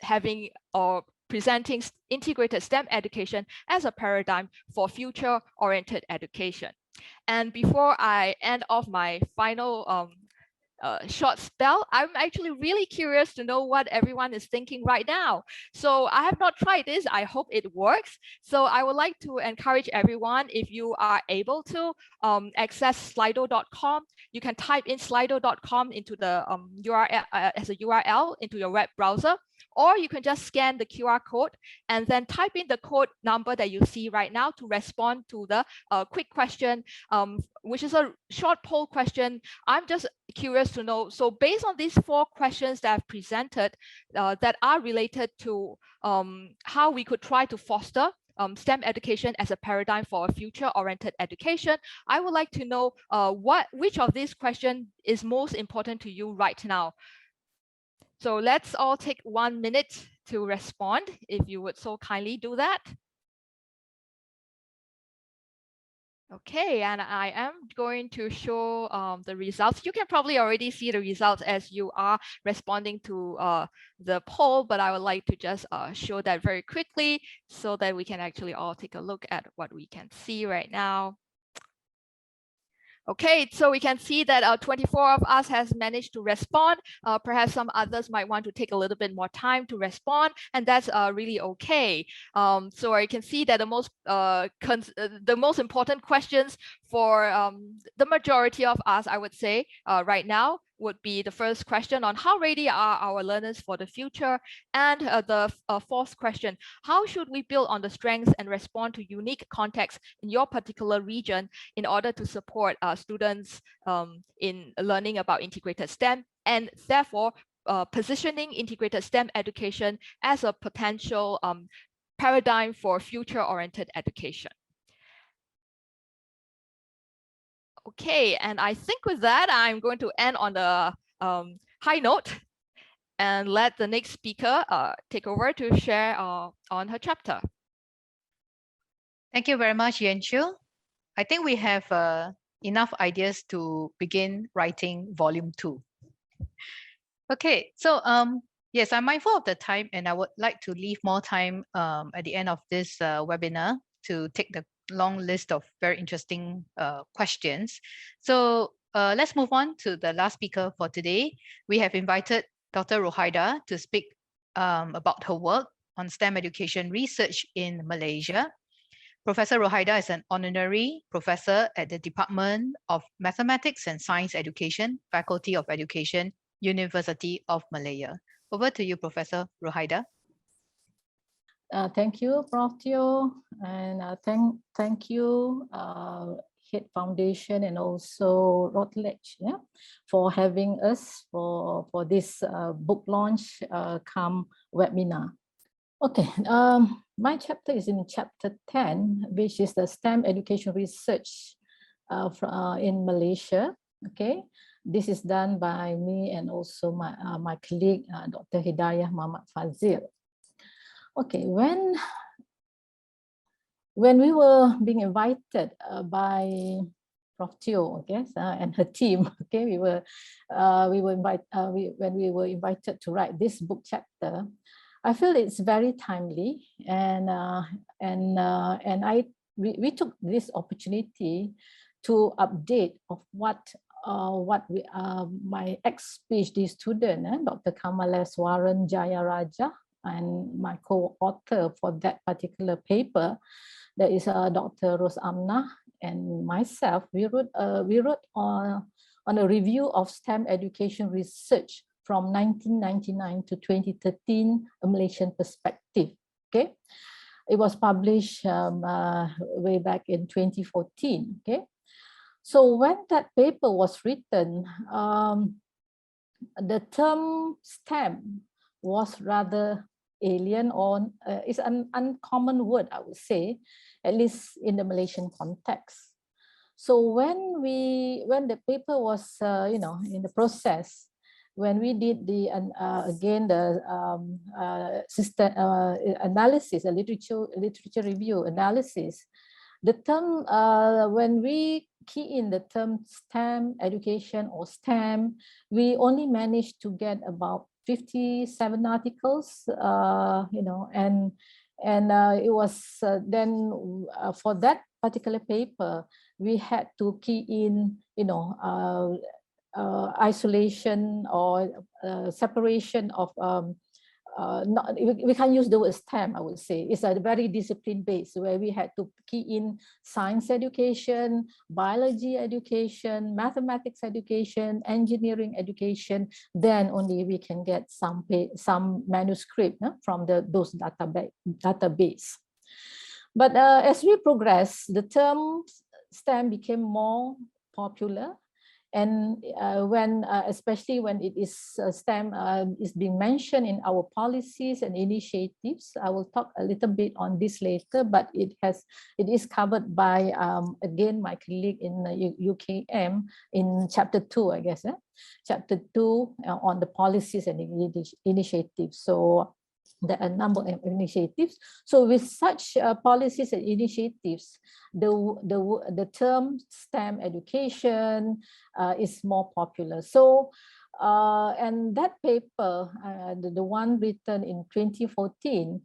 having or presenting integrated STEM education as a paradigm for future-oriented education. And before I end off my final short spell, I'm actually really curious to know what everyone is thinking right now. So I have not tried this. I hope it works. So I would like to encourage everyone, if you are able to access slido.com, you can type in slido.com into the URL as a URL into your web browser, or you can just scan the QR code and then type in the code number that you see right now to respond to the quick question, which is a short poll question. I'm just curious to know, so based on these 4 questions that I've presented that are related to how we could try to foster STEM education as a paradigm for a future-oriented education, I would like to know which of these questions is most important to you right now. So let's all take 1 minute to respond, if you would so kindly do that. Okay, and I am going to show the results. You can probably already see the results as you are responding to the poll, but I would like to just show that very quickly so that we can actually all take a look at what we can see right now. Okay, so we can see that 24 of us has managed to respond. Perhaps some others might want to take a little bit more time to respond, and that's really okay. So you can see that the most important questions for the majority of us, I would say, right now, would be the first question on how ready are our learners for the future, and the fourth question, how should we build on the strengths and respond to unique contexts in your particular region in order to support students in learning about integrated STEM, and therefore positioning integrated STEM education as a potential paradigm for future-oriented education. Okay, and I think with that, I'm going to end on the high note and let the next speaker take over to share on her chapter. Thank you very much, Yann. I think we have enough ideas to begin writing volume 2. Okay, so yes, I'm mindful of the time, and I would like to leave more time at the end of this webinar to take the long list of very interesting questions. So let's move on to the last speaker for today. We have invited Dr. Rohaida to speak about her work on STEM education research in Malaysia. Professor Rohaida is an honorary professor at the Department of Mathematics and Science Education, Faculty of Education, University of Malaya. Over to you, Professor Rohaida. Thank you, Prof. Teo, and thank you, Head Foundation and also Routledge, for having us for this book launch come webinar. Okay, my chapter is in chapter 10, which is the STEM education research in Malaysia. Okay, this is done by me and also my colleague, Dr. Hidayah Muhammad Fazil. Okay, when we were being invited by Prof. Teo, okay, and her team, okay, when we were invited to write this book chapter, I feel it's very timely, and we took this opportunity to update of what my ex-PhD student, Dr. Kamaleswaran Jayaraja, and my co-author for that particular paper, that is Dr. Rose Amna, and myself, we wrote on a review of STEM education research from 1999 to 2013, a Malaysian perspective. Okay, it was published way back in 2014. Okay, so when that paper was written, the term STEM was rather alien, or it's an uncommon word, I would say, at least in the Malaysian context. So when the paper was, in the process, when we did the again the system analysis, a literature review analysis, the term when we key in the term STEM education or STEM, we only managed to get about 57 articles, and it was then for that particular paper, we had to key in, isolation or separation of, we can't use the word STEM, I would say. It's a very discipline based, where we had to key in science education, biology education, mathematics education, engineering education. Then only we can get some manuscript from those database. But as we progress, the term STEM became more popular. And especially when it is STEM is being mentioned in our policies and initiatives, I will talk a little bit on this later, but it is covered by, again, my colleague in UKM in chapter 2, I guess, chapter 2 on the policies and initiatives. So there are a number of initiatives. So with such policies and initiatives, the term STEM education is more popular. So, and that paper, the one written in 2014,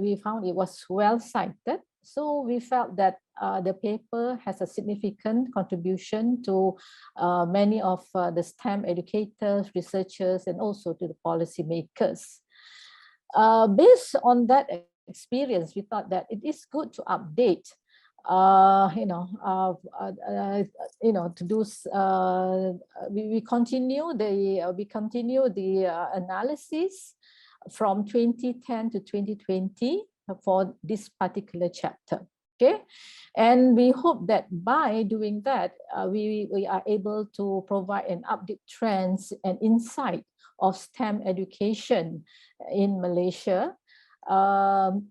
we found it was well cited. So we felt that the paper has a significant contribution to many of the STEM educators, researchers, and also to the policymakers. Based on that experience, we thought that it is good to update, to do. We continue the analysis from 2010 to 2020 for this particular chapter. Okay, and we hope that by doing that, we are able to provide an update trends and insight of STEM education in Malaysia. And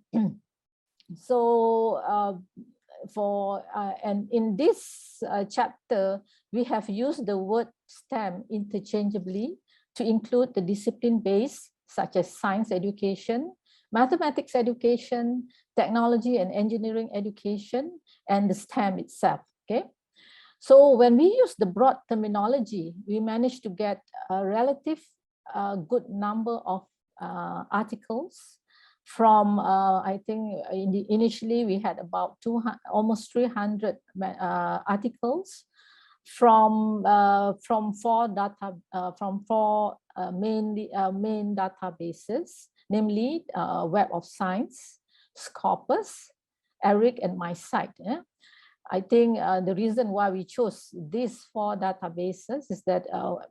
in this chapter, we have used the word STEM interchangeably to include the discipline base, such as science education, mathematics education, technology and engineering education, and the STEM itself. Okay. So when we use the broad terminology, we managed to get a relative good number of articles from, I think initially we had about almost 300 articles from four main databases, namely Web of Science, Scopus, Eric, and MySite. I think the reason why we chose these four databases is that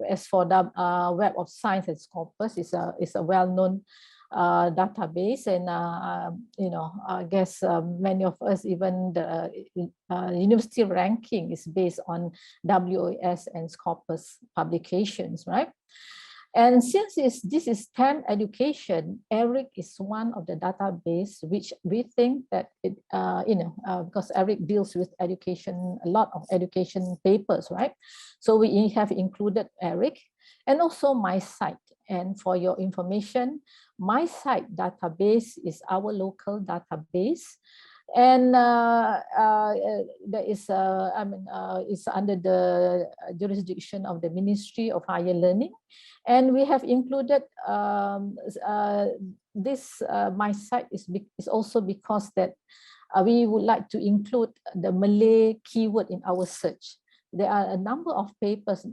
as for the Web of Science and Scopus is a well-known database, and I guess many of us, even the university ranking is based on WOS and Scopus publications, right? And since this is STEM education, ERIC is one of the database which we think that it, because ERIC deals with education, a lot of education papers, right? So we have included ERIC and also MySite. And for your information, MySite database is our local database. And there is, it's under the jurisdiction of the Ministry of Higher Learning. And we have included this MySite is also because that we would like to include the Malay keyword in our search. There are a number of papers,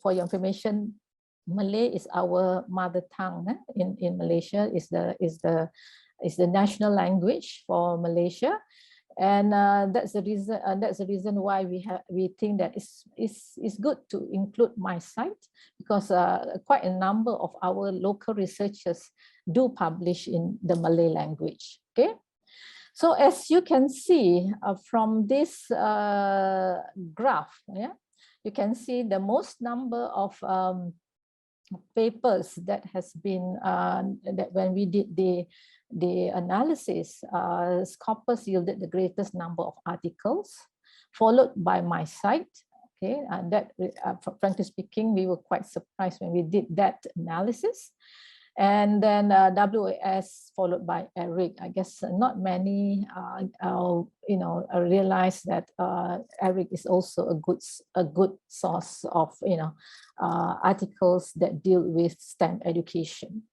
for your information, Malay is our mother tongue in Malaysia, is the national language for Malaysia. And that's the reason. That's the reason why we think that it's good to include my site, because quite a number of our local researchers do publish in the Malay language. Okay, so as you can see from this graph, yeah, you can see the most number of papers that has been that when we did the analysis, Scopus yielded the greatest number of articles, followed by my site. Okay, and that, frankly speaking, we were quite surprised when we did that analysis. And then WAS followed by Eric. I guess not many, realize that Eric is also a good source of, articles that deal with STEM education.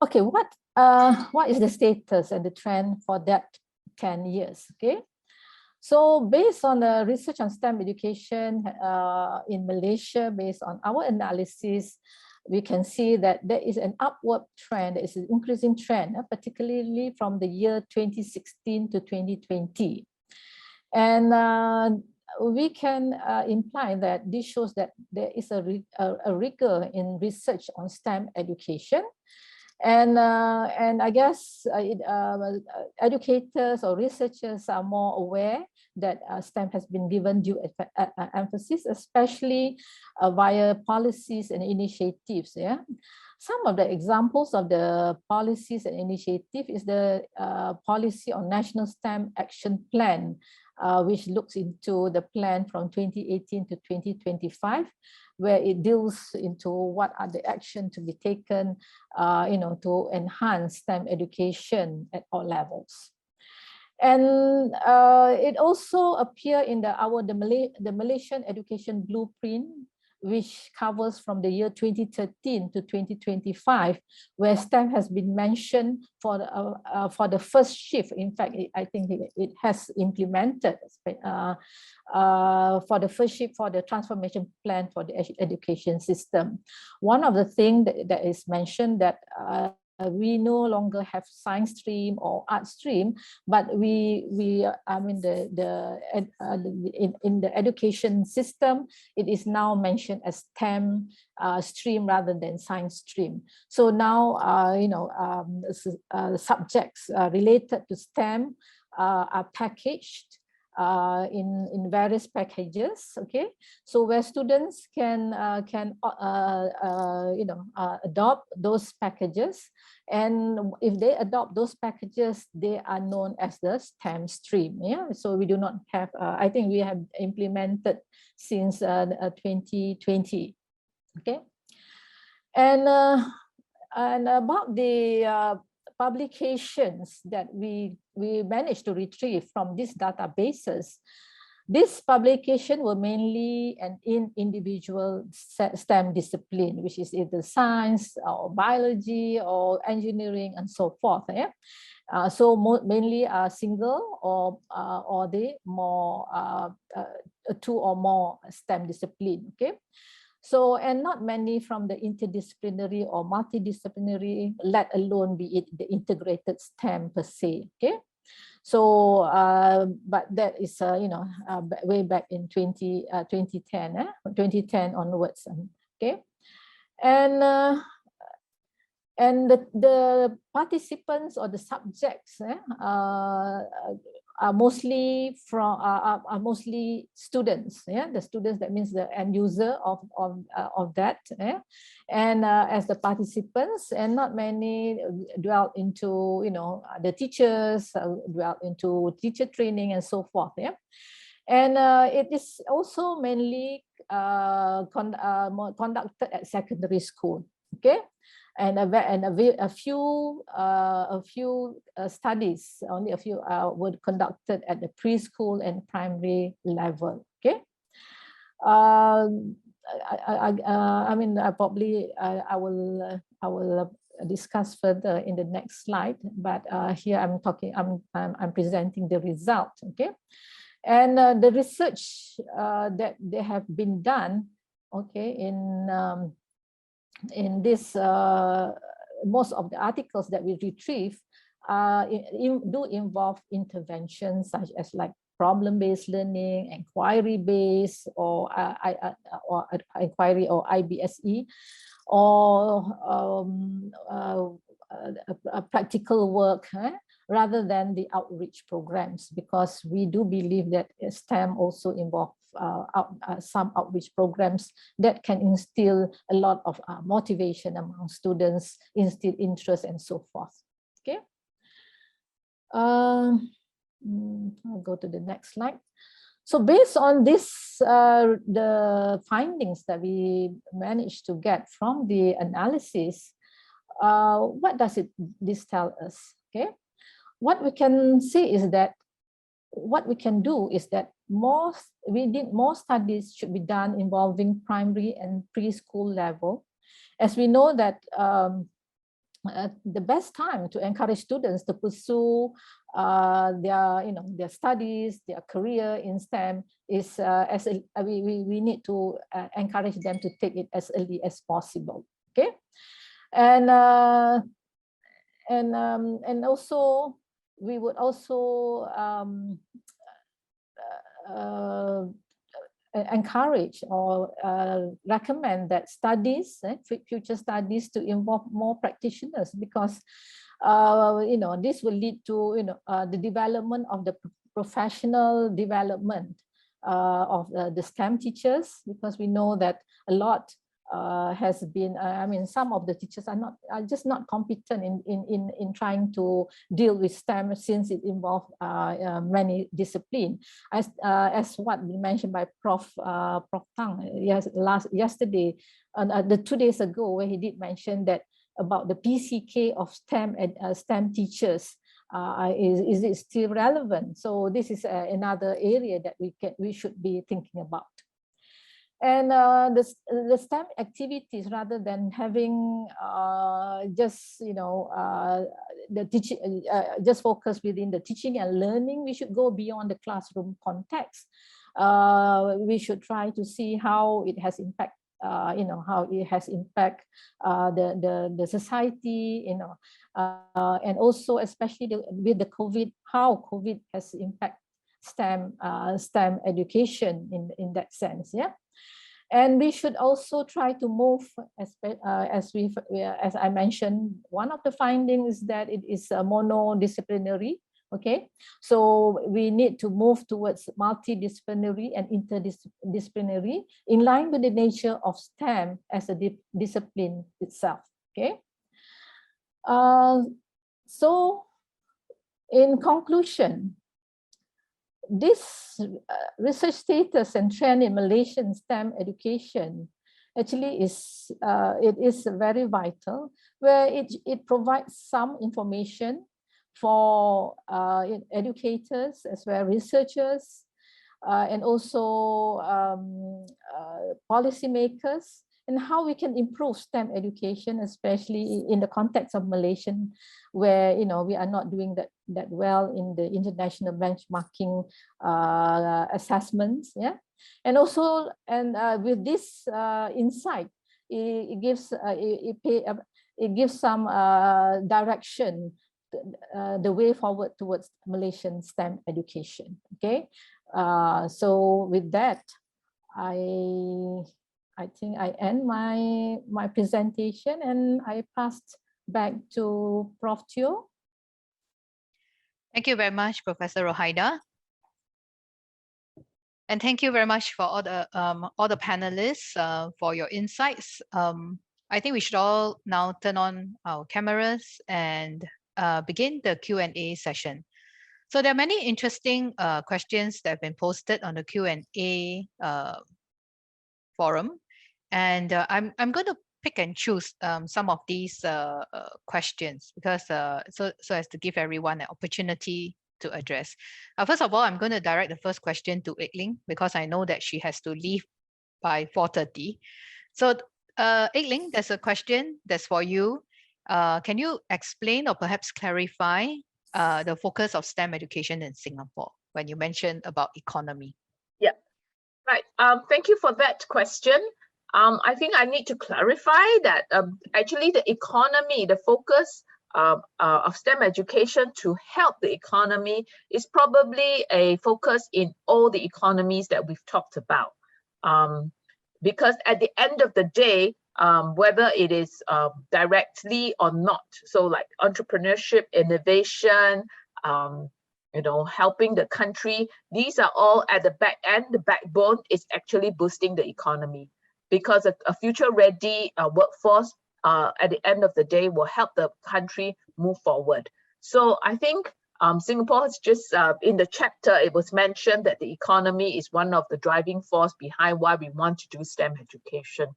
Okay, what is the status and the trend for that 10 years? Okay. So based on the research on STEM education in Malaysia, based on our analysis, we can see that there is an upward trend, there is an increasing trend, particularly from the year 2016 to 2020. And we can imply that this shows that there is a rigor in research on STEM education. And I guess educators or researchers are more aware that STEM has been given due emphasis, especially via policies and initiatives. Yeah, some of the examples of the policies and initiative is the policy on National STEM Action Plan, which looks into the plan from 2018 to 2025, where it deals into what are the action to be taken, to enhance STEM education at all levels. And it also appears in the Malaysian Education Blueprint, which covers from the year 2013 to 2025, where STEM has been mentioned for the first shift. In fact, I think it has implemented for the first shift for the transformation plan for the education system. One of the things that is mentioned that we no longer have science stream or art stream, but in the education system, it is now mentioned as STEM stream rather than science stream. So now, subjects related to STEM are packaged in various packages. Okay, so where students can adopt those packages, and if they adopt those packages, they are known as the STEM stream. Yeah, so we do not have. I think we have implemented since 2020. Okay, and about the publications that we managed to retrieve from these databases, this publication were mainly in individual STEM discipline, which is either science or biology or engineering and so forth. Yeah? So mainly single or the more two or more STEM discipline. Okay. So, and not many from the interdisciplinary or multidisciplinary, let alone be it the integrated STEM per se. Okay. So, but that is, way back in 2010 onwards. Okay. And the participants or the subjects are mostly mostly students. Yeah, the students, that means the end user of that. Yeah? And as the participants, and not many dwell into the teachers, dwell into teacher training and so forth. Yeah, and it is also mainly conducted at secondary school. Okay. And a few studies, only a few were conducted at the preschool and primary level. Okay, I will discuss further in the next slide. But here I'm presenting the result. Okay, and the research that they have been done. Okay, in this most of the articles that we retrieve do involve interventions such as like problem-based learning, inquiry-based, or inquiry or IBSE, or practical work, rather than the outreach programs, because we do believe that STEM also involves some outreach programs that can instill a lot of motivation among students, instill interest, and so forth. Okay. I'll go to the next slide. So based on this, the findings that we managed to get from the analysis, what does this tell us? Okay, what we can see is that what we can do is that more studies should be done involving primary and preschool level, as we know that the best time to encourage students to pursue their studies, their career in STEM is we need to encourage them to take it as early as possible. Okay, and also we would also encourage or recommend that studies, future studies, to involve more practitioners, because this will lead to the development of the professional development of the STEM teachers, because we know that a lot has been, some of the teachers are just not competent in trying to deal with STEM, since it involves many disciplines. As what we mentioned by Prof. Tang yesterday, 2 days ago, where he did mention that about the PCK of STEM teachers. Is it still relevant? So this is another area that we should be thinking about. And the STEM activities, rather than having just the teaching, just focus within the teaching and learning, we should go beyond the classroom context. We should try to see how it has impact. How it has impact the society, and also especially with the COVID, how COVID has impacted STEM education in that sense. Yeah. And we should also try to move, as I mentioned, one of the findings is that it is monodisciplinary. Okay, so we need to move towards multidisciplinary and interdisciplinary, in line with the nature of STEM as a discipline itself. Okay, so in conclusion, this research status and trend in Malaysian STEM education actually is very vital, where it provides some information for educators as well, researchers, and also policymakers, and how we can improve STEM education, especially in the context of Malaysian, where we are not doing that well in the international benchmarking assessments. Yeah, and also with this insight, it gives some direction, the way forward towards Malaysian STEM education. Okay, so with that, I think I end my presentation, and I passed back to Prof. Teo. Thank you very much, Professor Rohaida. And thank you very much for all the panelists for your insights. I think we should all now turn on our cameras and begin the Q&A session. So there are many interesting questions that have been posted on the Q&A forum, and I'm going to pick and choose some of these questions, because so as to give everyone an opportunity to address. First of all, I'm going to direct the first question to Aik-Ling, because I know that she has to leave by 4:30. So Aik-Ling, there's a question that's for you. Can you explain or perhaps clarify the focus of STEM education in Singapore when you mentioned about economy? Yeah, right. Thank you for that question. I think I need to clarify that actually the economy, the focus of STEM education to help the economy is probably a focus in all the economies that we've talked about. Because at the end of the day, whether it is directly or not, so like entrepreneurship, innovation, helping the country, these are all at the back end. The backbone is actually boosting the economy, because a future ready workforce at the end of the day will help the country move forward. So I think Singapore has just, in the chapter, it was mentioned that the economy is one of the driving force behind why we want to do STEM education.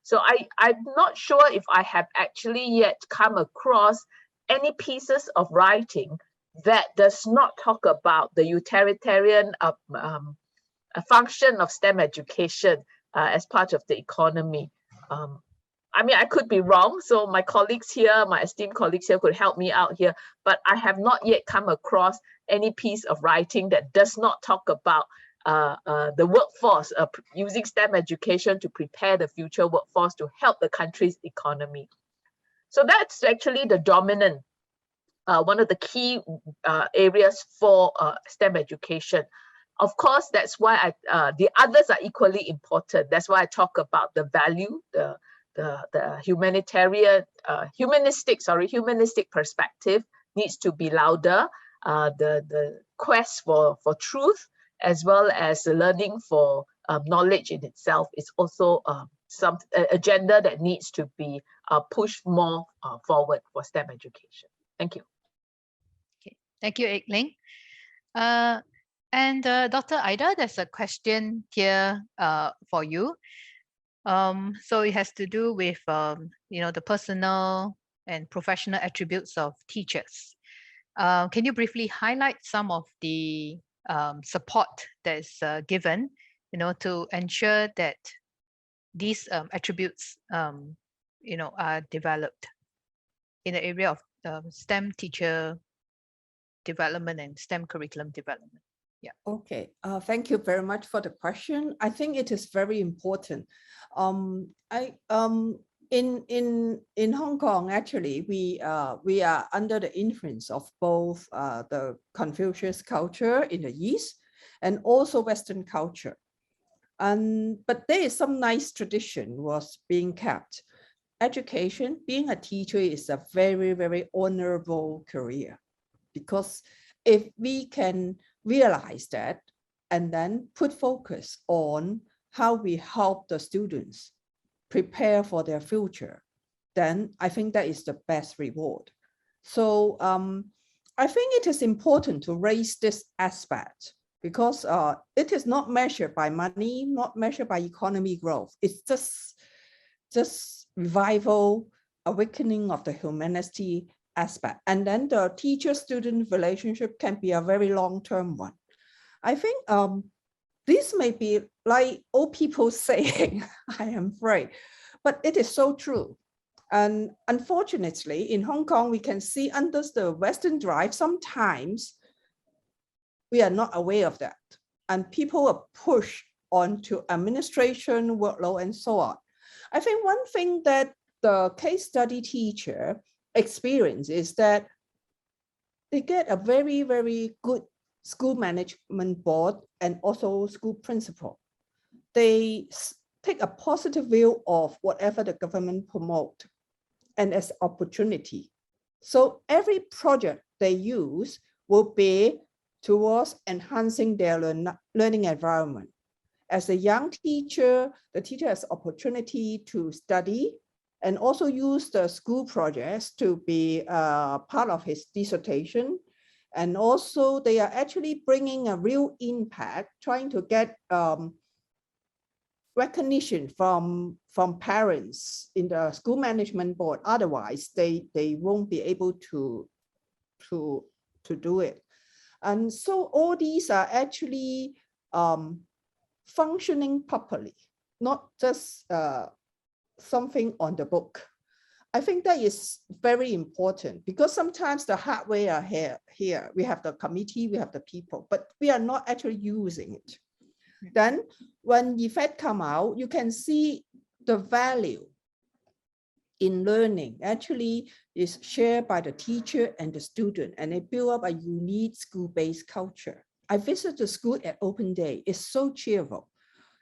So I'm not sure if I have actually yet come across any pieces of writing that does not talk about the utilitarian function of STEM education as part of the economy. I mean, I could be wrong, so my colleagues here, my esteemed colleagues here could help me out here, but I have not yet come across any piece of writing that does not talk about the workforce using STEM education to prepare the future workforce to help the country's economy. So that's actually the dominant, one of the key areas for STEM education. Of course, that's why the others are equally important. That's why I talk about the value, the humanistic perspective needs to be louder. The quest for truth, as well as the learning for knowledge in itself, is also some agenda that needs to be pushed more forward for STEM education. Thank you. Okay, thank you, Aik-Ling. And Dr. Ida, there's a question here for you. So it has to do with the personal and professional attributes of teachers. Can you briefly highlight some of the support that is given, to ensure that these attributes, are developed in the area of STEM teacher development and STEM curriculum development? Yeah. Okay. Thank you very much for the question. I think it is very important. In Hong Kong, actually, we are under the influence of both the Confucius culture in the East and also Western culture. But there is some nice tradition was being kept. Education, being a teacher, is a very, very honorable career, because if we can realize that and then put focus on how we help the students prepare for their future, then I think that is the best reward. So I think it is important to raise this aspect, because it is not measured by money, not measured by economy growth. It's just revival, awakening of the humanity aspect. And then the teacher-student relationship can be a very long-term one. I think this may be like old people saying, I am afraid, but it is so true. And unfortunately, in Hong Kong, we can see under the Western drive, sometimes we are not aware of that. And people are pushed onto administration, workload, and so on. I think one thing that the case study teacher experience is that they get a very, very good school management board and also school principal. They take a positive view of whatever the government promote and as opportunity. So every project they use will be towards enhancing their learning environment. As a young teacher, the teacher has opportunity to study and also use the school projects to be part of his dissertation. And also they are actually bringing a real impact, trying to get recognition from parents in the school management board. Otherwise, they won't be able to do it. And so all these are actually functioning properly, not just something on the book. I think that is very important, because sometimes the hardware are here. We have the committee, we have the people, but we are not actually using it. Then when effect come out, you can see the value in learning actually is shared by the teacher and the student, and they build up a unique school-based culture. I visit the school at open day. It's so cheerful.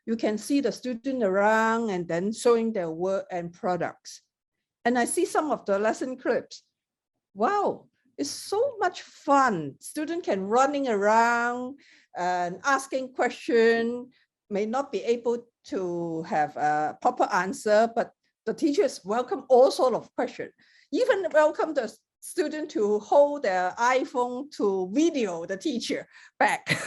You can see the student around and then showing their work and products. And I see some of the lesson clips. Wow, it's so much fun. Students can running around and asking questions, may not be able to have a proper answer, but the teachers welcome all sorts of questions. Even welcome the student to hold their iPhone to video the teacher back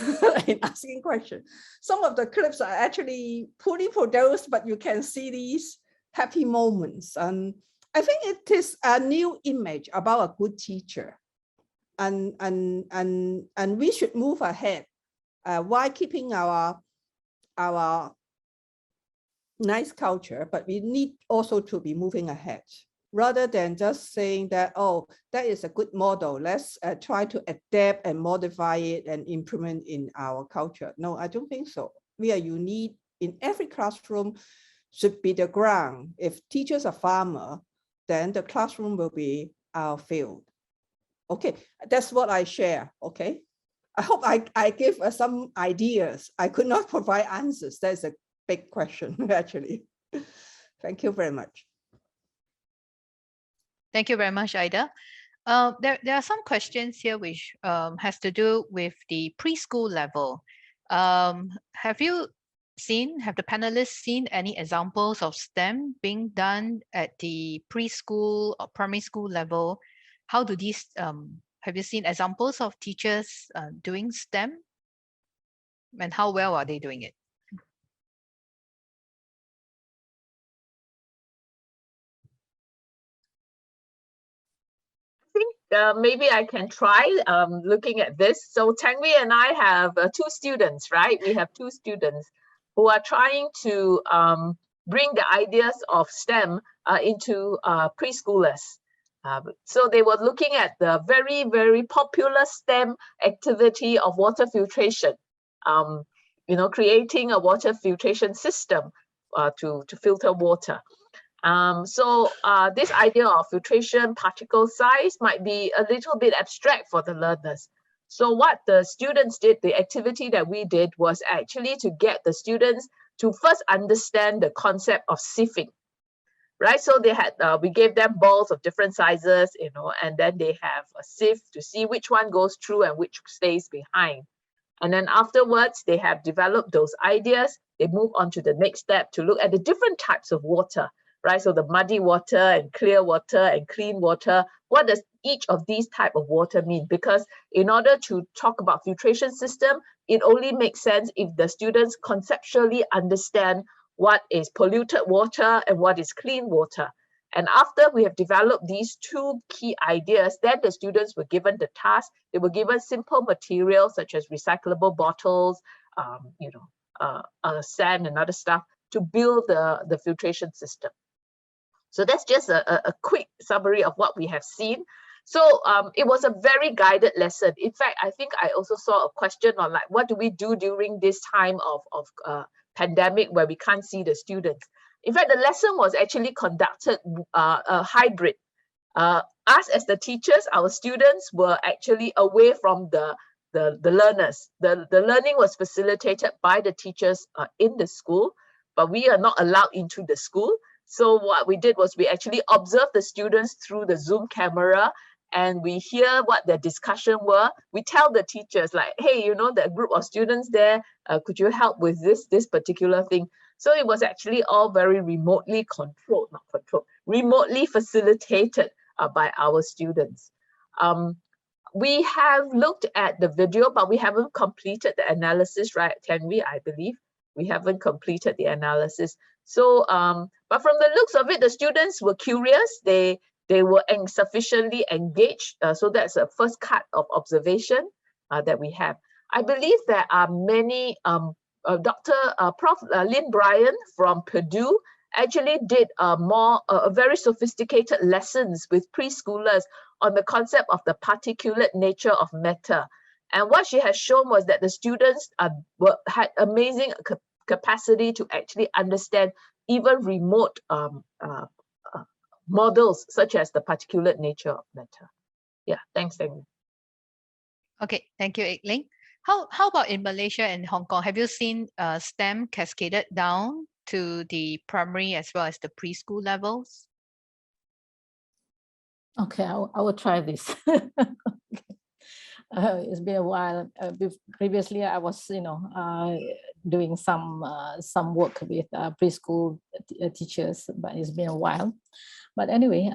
in asking questions. Some of the clips are actually poorly produced, but you can see these happy moments. And I think it is a new image about a good teacher. And we should move ahead while keeping our nice culture, but we need also to be moving ahead rather than just saying that, oh, that is a good model. Let's try to adapt and modify it and implement in our culture. No, I don't think so. We are unique in every classroom should be the ground. If teachers are farmer, then the classroom will be our field. Okay, that's what I share, okay? I hope I give some ideas. I could not provide answers. That's a big question, actually. Thank you very much. Thank you very much, Ida. There are some questions here which has to do with the preschool level. Have the panelists seen any examples of STEM being done at the preschool or primary school level? How do these, have you seen examples of teachers doing STEM? And how well are they doing it? Maybe I can try looking at this. So Tangwi and I have two students, right? We have two students who are trying to bring the ideas of STEM into preschoolers. So they were looking at the very, very popular STEM activity of water filtration, you know, creating a water filtration system to filter water. So this idea of filtration particle size might be a little bit abstract for the learners. So what the students did, the activity that we did was actually to get the students to first understand the concept of sieving, right? So they had, we gave them balls of different sizes, you know, and then they have a sieve to see which one goes through and which stays behind. And then afterwards, they have developed those ideas. They move on to the next step to look at the different types of water, right? So the muddy water and clear water and clean water. What does each of these type of water mean? Because in order to talk about filtration system, it only makes sense if the students conceptually understand what is polluted water and what is clean water. And after we have developed these two key ideas, then the students were given the task. They were given simple materials such as recyclable bottles, you know, sand and other stuff to build the filtration system. So that's just a quick summary of what we have seen. So it was a very guided lesson. In fact, I think I also saw a question on like, what do we do during this time of pandemic where we can't see the students? In fact, the lesson was actually conducted a hybrid. Us as the teachers, our students were actually away from the learners. The learning was facilitated by the teachers in the school, but we are not allowed into the school. So what we did was we actually observed the students through the Zoom camera, and we hear what their discussion were. We tell the teachers like, hey, you know, that group of students there, could you help with this particular thing? So it was actually all very remotely controlled, not controlled, remotely facilitated by our students. We have looked at the video, but we haven't completed the analysis, right, Tanvi, I believe. We haven't completed the analysis. So, but from the looks of it, the students were curious. They were sufficiently engaged. So that's a first cut of observation that we have. I believe there are many, Prof. Lynn Bryan from Purdue actually did very sophisticated lessons with preschoolers on the concept of the particulate nature of matter. And what she has shown was that the students had amazing capacity to actually understand even remote models such as the particulate nature of matter. Yeah, thanks, Tang. Okay, thank you, Aik-Ling. How about in Malaysia and Hong Kong? Have you seen STEM cascaded down to the primary as well as the preschool levels? Okay, I will try this. It's been a while. Previously, I was, doing some work with preschool teachers, but it's been a while. But anyway,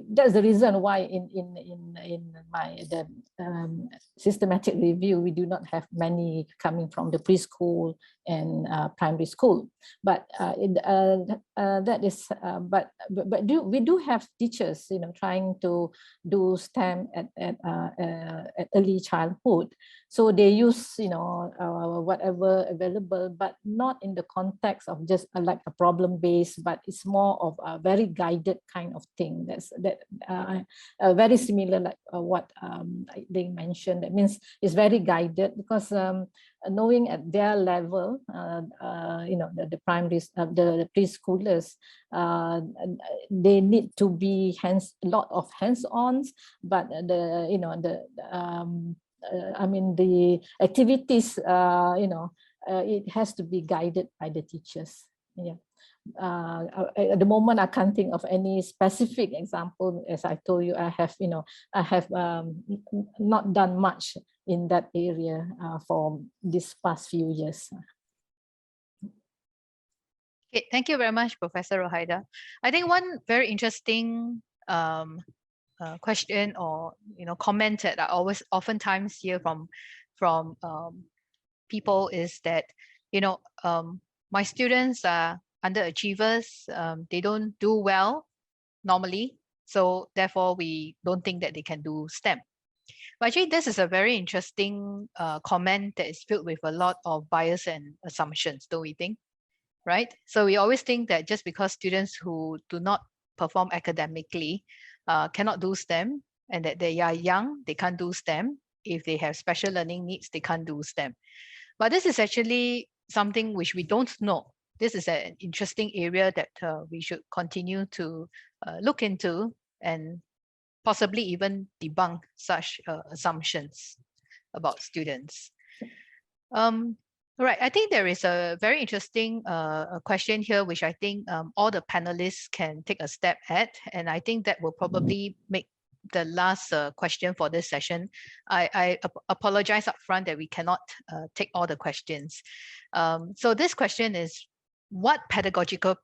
that's the reason why in my systematic review we do not have many coming from the preschool and primary school. But that is, but we do have teachers, trying to do STEM at early childhood. So they use, whatever available, but not in the context of just like a problem based, but it's more of a very guided kind of thing. That's very similar like what they mentioned. That means it's very guided because knowing at their level, the primaries, the preschoolers, they need to be a lot of hands-ons, but the activities, it has to be guided by the teachers. Yeah. At the moment, I can't think of any specific example. As I told you, I have not done much in that area for this past few years. Okay, thank you very much, Professor Rohaida. I think one very interesting question or comment that I oftentimes hear from people is that my students are underachievers. They don't do well normally, so therefore we don't think that they can do STEM. But actually, this is a very interesting comment that is filled with a lot of bias and assumptions, don't we think? Right? So we always think that just because students who do not perform academically cannot do STEM, and that they are young, they can't do STEM. If they have special learning needs, they can't do STEM. But this is actually something which we don't know. This is an interesting area that we should continue to look into and possibly even debunk such assumptions about students. Right, I think there is a very interesting question here, which I think all the panelists can take a step at, and I think that will probably make the last question for this session. I apologize up front that we cannot take all the questions. So this question is, what pedagogical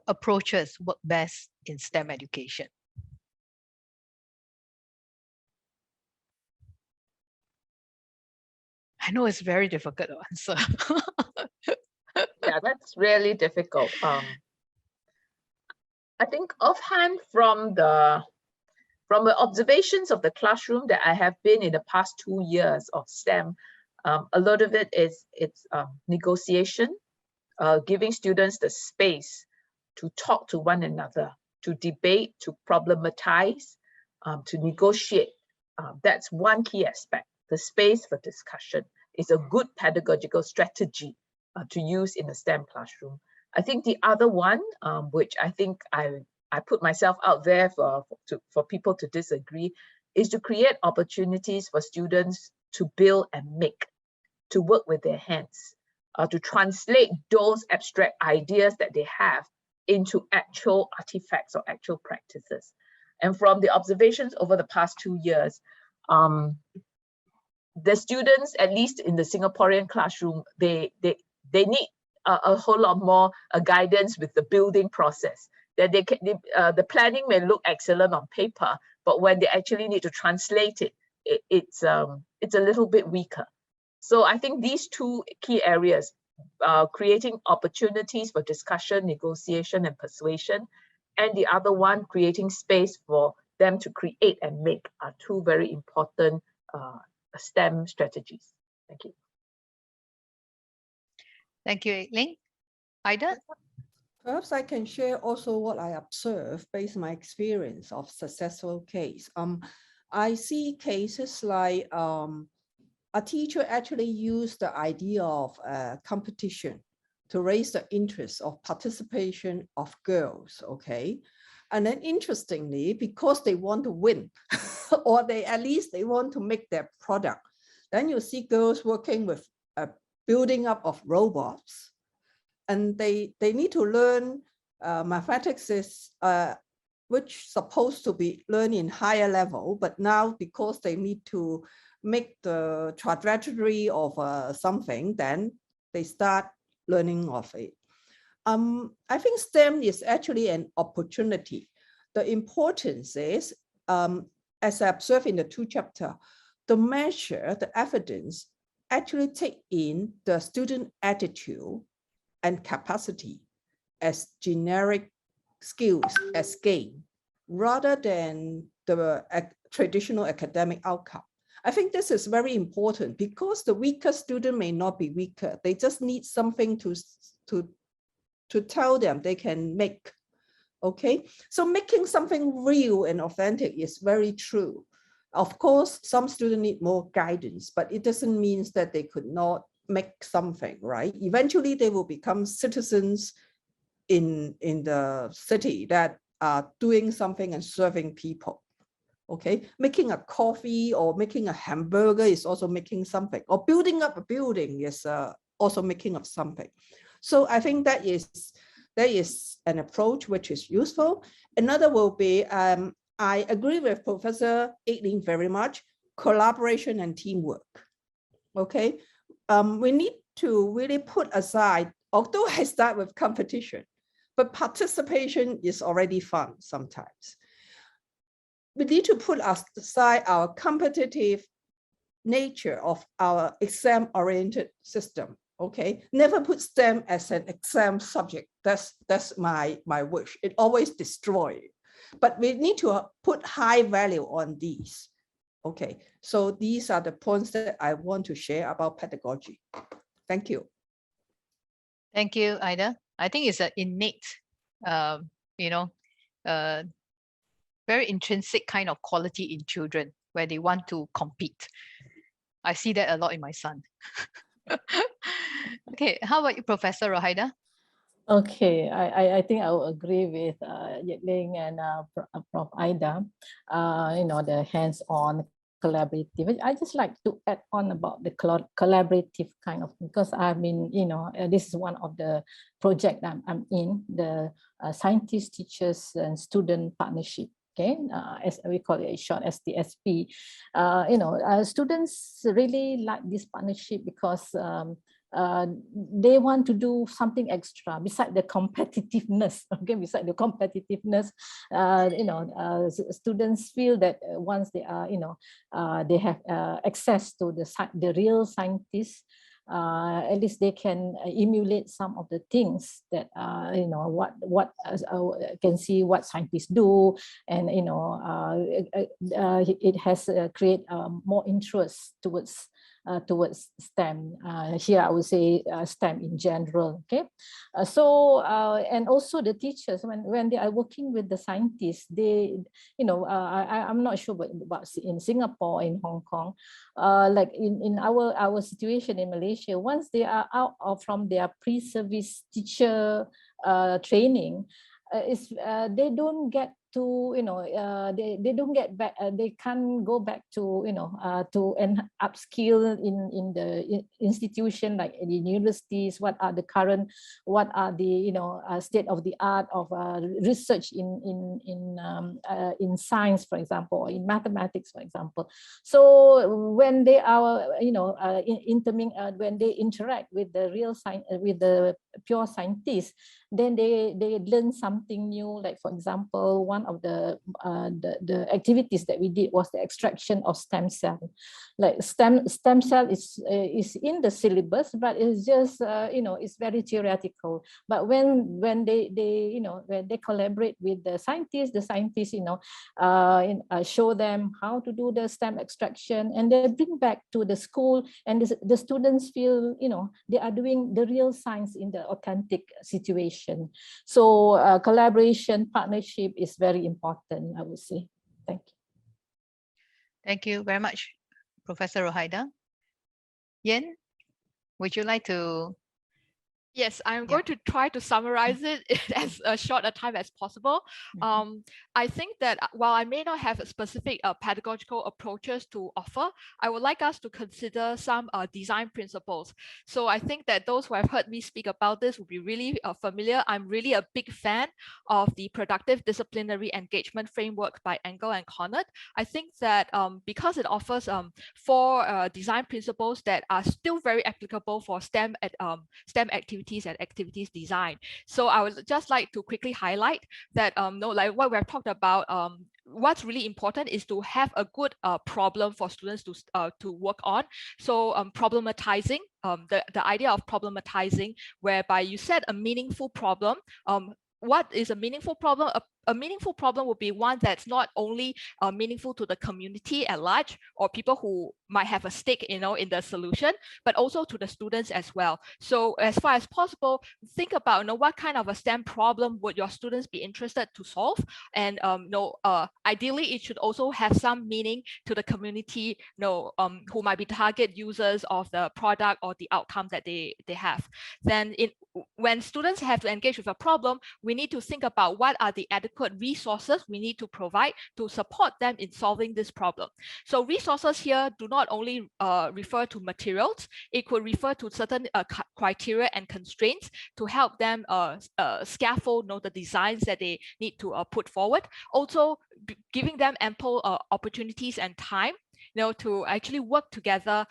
approaches work best in STEM education? I know it's very difficult to answer. Yeah, that's really difficult. I think offhand from the observations of the classroom that I have been in the past 2 years of STEM, a lot of it's negotiation, giving students the space to talk to one another, to debate, to problematize, to negotiate. That's one key aspect. The space for discussion is a good pedagogical strategy to use in a STEM classroom. I think the other one, which I think I put myself out there for people to disagree, is to create opportunities for students to build and make, to work with their hands, to translate those abstract ideas that they have into actual artifacts or actual practices. And from the observations over the past 2 years, the students, at least in the Singaporean classroom, they need a whole lot more guidance with the building process. That the planning may look excellent on paper, but when they actually need to translate it, it's a little bit weaker. So I think these two key areas, creating opportunities for discussion, negotiation, and persuasion, and the other one, creating space for them to create and make, are two very important STEM strategies. Thank you. Thank you, Aik-Ling. Ida? Perhaps I can share also what I observe based on my experience of successful case. I see cases like a teacher actually used the idea of competition to raise the interest of participation of girls, okay? And then interestingly, because they want to win, or at least they want to make their product, then you see girls working with a building up of robots, and they need to learn mathematics is which supposed to be learned in higher level, but now because they need to make the trajectory of something, then they start learning of it. I think STEM is actually an opportunity. The importance is, as I observed in the 2 chapters, the measure, the evidence actually take in the student attitude and capacity as generic skills as gain, rather than the traditional academic outcome. I think this is very important because the weaker student may not be weaker. They just need something to tell them they can make. Okay, so making something real and authentic is very true. Of course, some students need more guidance, but it doesn't mean that they could not make something, right? Eventually, they will become citizens in the city that are doing something and serving people. Okay, making a coffee or making a hamburger is also making something, or building up a building is also making up something. So I think that is an approach which is useful. Another will be, I agree with Professor Aik-Ling very much, collaboration and teamwork. Okay, we need to really put aside, although I start with competition, but participation is already fun sometimes. We need to put aside our competitive nature of our exam-oriented system. Okay, never put STEM as an exam subject. That's my wish. It always destroys. But we need to put high value on these. Okay, so these are the points that I want to share about pedagogy. Thank you. Thank you, Ida. I think it's an innate, very intrinsic kind of quality in children where they want to compete. I see that a lot in my son. Okay, how about you, Professor Rohaida? Okay, I think I will agree with Aik-Ling and Prof. Ida. The hands-on collaborative. I just like to add on about the collaborative kind of, because I've been, this is one of the project I'm in, the scientist, teachers, and student partnership. Okay, as we call it short, STSP. Students really like this partnership because they want to do something extra beside the competitiveness. Okay, beside the competitiveness, students feel that once they are, they have access to the real scientists, at least they can emulate some of the things that what can see what scientists do, and it has create more interest towards STEM. Here I would say STEM in general. Okay, and also the teachers, when they are working with the scientists, they, I'm not sure about in Singapore, in Hong Kong, like in our situation in Malaysia, once they are out from their pre-service teacher training, they don't get to, they don't get back, they can't go back to, to an upskill in the institution, like in universities. What are the state of the art of research in science, for example, or in mathematics, for example. So when they are, when they interact with the real science, with the pure scientists, then they learn something new. Like, for example, one of the activities that we did was the extraction of stem cell. Like stem cell is in the syllabus, but it's just it's very theoretical. But when they collaborate with the scientists show them how to do the stem extraction, and they bring back to the school, and the students feel they are doing the real science in the authentic situation. So collaboration, partnership is very important, I would say. Thank you. Thank you very much, Professor Rohaida. Yann, would you like to Yes, I'm going to try to summarize it in as short a time as possible. I think that while I may not have a specific pedagogical approaches to offer, I would like us to consider some design principles. So I think that those who have heard me speak about this will be really familiar. I'm really a big fan of the productive disciplinary engagement framework by Engel and Conant. I think that because it offers 4 design principles that are still very applicable for STEM activities and activities design. So I would just like to quickly highlight that like what we have talked about, what's really important is to have a good problem for students to work on. So problematizing, the idea of problematizing, whereby you set a meaningful problem. What is a meaningful problem? A meaningful problem would be one that's not only meaningful to the community at large or people who might have a stake, in the solution, but also to the students as well. So as far as possible, think about what kind of a STEM problem would your students be interested to solve, and ideally it should also have some meaning to the community, who might be target users of the product or the outcome that they have. Then when students have to engage with a problem, we need to think about what are the adequate resources we need to provide to support them in solving this problem. So resources here do not only refer to materials, it could refer to certain criteria and constraints to help them scaffold the designs that they need to put forward. Also giving them ample opportunities and time to actually work together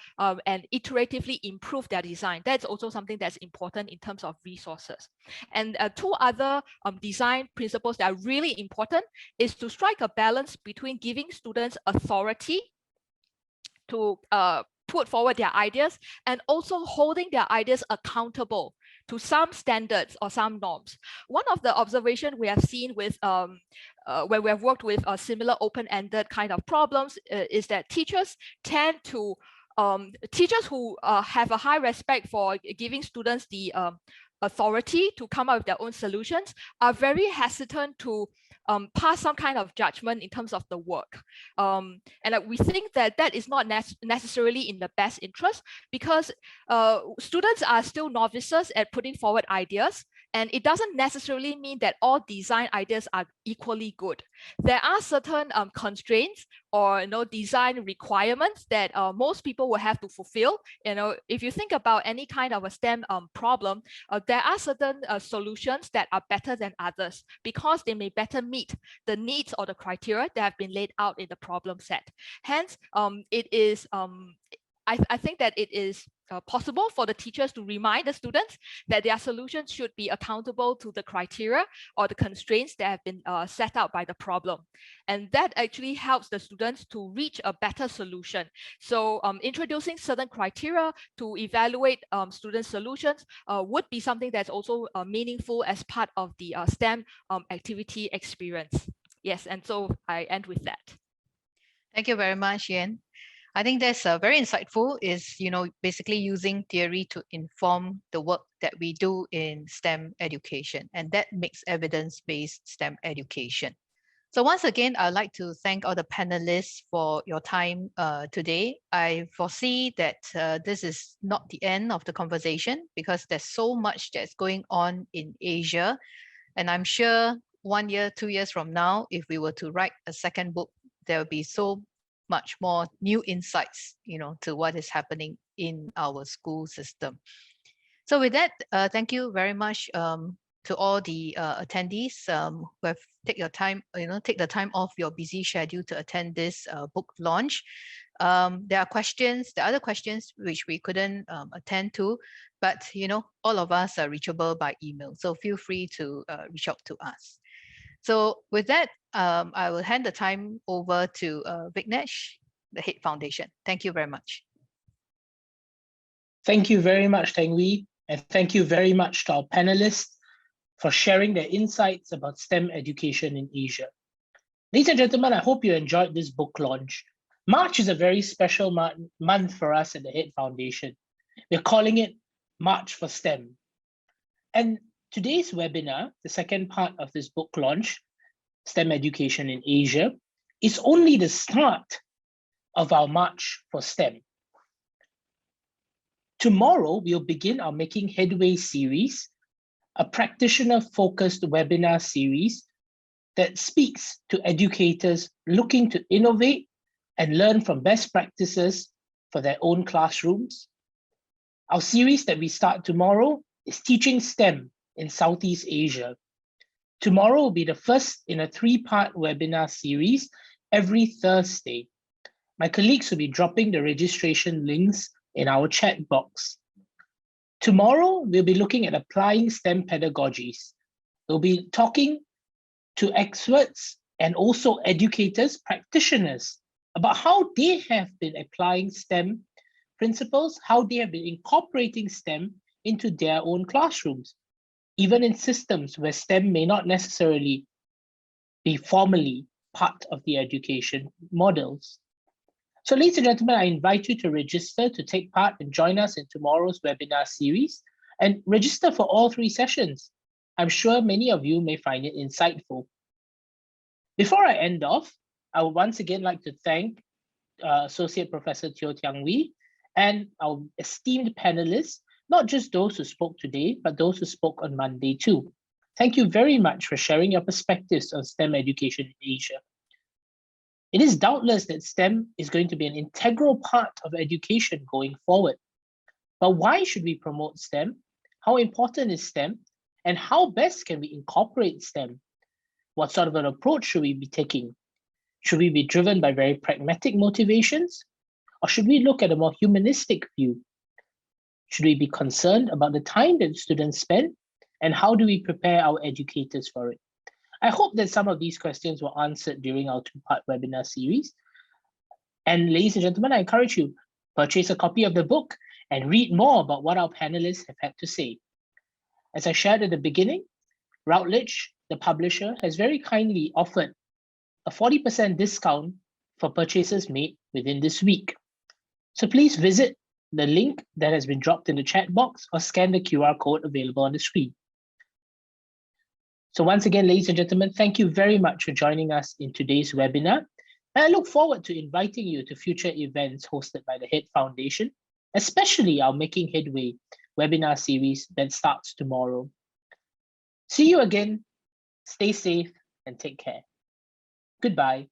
and iteratively improve their design. That's also something that's important in terms of resources. And 2 other design principles that are really important is to strike a balance between giving students authority to put forward their ideas and also holding their ideas accountable to some standards or some norms. One of the observations we have seen with when we have worked with similar open-ended kind of problems is that teachers tend to, teachers who have a high respect for giving students the authority to come up with their own solutions are very hesitant to pass some kind of judgment in terms of the work. And we think that that is not necessarily in the best interest, because students are still novices at putting forward ideas. And it doesn't necessarily mean that all design ideas are equally good. There are certain constraints or design requirements that most people will have to fulfill. If you think about any kind of a STEM problem, there are certain solutions that are better than others because they may better meet the needs or the criteria that have been laid out in the problem set. Hence, it is I think that it is possible for the teachers to remind the students that their solutions should be accountable to the criteria or the constraints that have been set out by the problem. And that actually helps the students to reach a better solution. So introducing certain criteria to evaluate student solutions would be something that's also meaningful as part of the STEM activity experience. Yes, and so I end with that. Thank you very much, Yann. I think that's very insightful, is, basically using theory to inform the work that we do in STEM education, and that makes evidence-based STEM education. So once again, I'd like to thank all the panelists for your time today. I foresee that this is not the end of the conversation, because there's so much that's going on in Asia. And I'm sure 1 year, 2 years from now, if we were to write a second book, there will be so much more new insights, to what is happening in our school system. So with that, thank you very much to all the attendees who have take the time off your busy schedule to attend this book launch. There are other questions which we couldn't attend to, but all of us are reachable by email. So feel free to reach out to us. So with that, I will hand the time over to Vignesh, the Head Foundation. Thank you very much. Thank you very much, Tang Wee, and thank you very much to our panelists for sharing their insights about STEM education in Asia. Ladies and gentlemen, I hope you enjoyed this book launch. March is a very special month for us at the Head Foundation. We're calling it March for STEM. And today's webinar, the second part of this book launch, STEM Education in Asia, is only the start of our March for STEM. Tomorrow, we'll begin our Making Headway series, a practitioner-focused webinar series that speaks to educators looking to innovate and learn from best practices for their own classrooms. Our series that we start tomorrow is Teaching STEM in Southeast Asia. Tomorrow will be the first in a 3-part webinar series every Thursday. My colleagues will be dropping the registration links in our chat box. Tomorrow, we'll be looking at applying STEM pedagogies. We'll be talking to experts and also educators, practitioners, about how they have been applying STEM principles, how they have been incorporating STEM into their own classrooms, even in systems where STEM may not necessarily be formally part of the education models. So ladies and gentlemen, I invite you to register to take part and join us in tomorrow's webinar series and register for all 3 sessions. I'm sure many of you may find it insightful. Before I end off, I would once again like to thank Associate Professor Teo Tiang Wee and our esteemed panelists, not just those who spoke today, but those who spoke on Monday too. Thank you very much for sharing your perspectives on STEM education in Asia. It is doubtless that STEM is going to be an integral part of education going forward. But why should we promote STEM? How important is STEM? And how best can we incorporate STEM? What sort of an approach should we be taking? Should we be driven by very pragmatic motivations? Or should we look at a more humanistic view? Should we be concerned about the time that students spend? And how do we prepare our educators for it? I hope that some of these questions were answered during our 2-part webinar series. And ladies and gentlemen, I encourage you, purchase a copy of the book and read more about what our panelists have had to say. As I shared at the beginning, Routledge, the publisher, has very kindly offered a 40% discount for purchases made within this week. So please visit the link that has been dropped in the chat box or scan the QR code available on the screen. So once again, ladies and gentlemen, thank you very much for joining us in today's webinar. And I look forward to inviting you to future events hosted by the Head Foundation, especially our Making Headway webinar series that starts tomorrow. See you again. Stay safe and take care. Goodbye.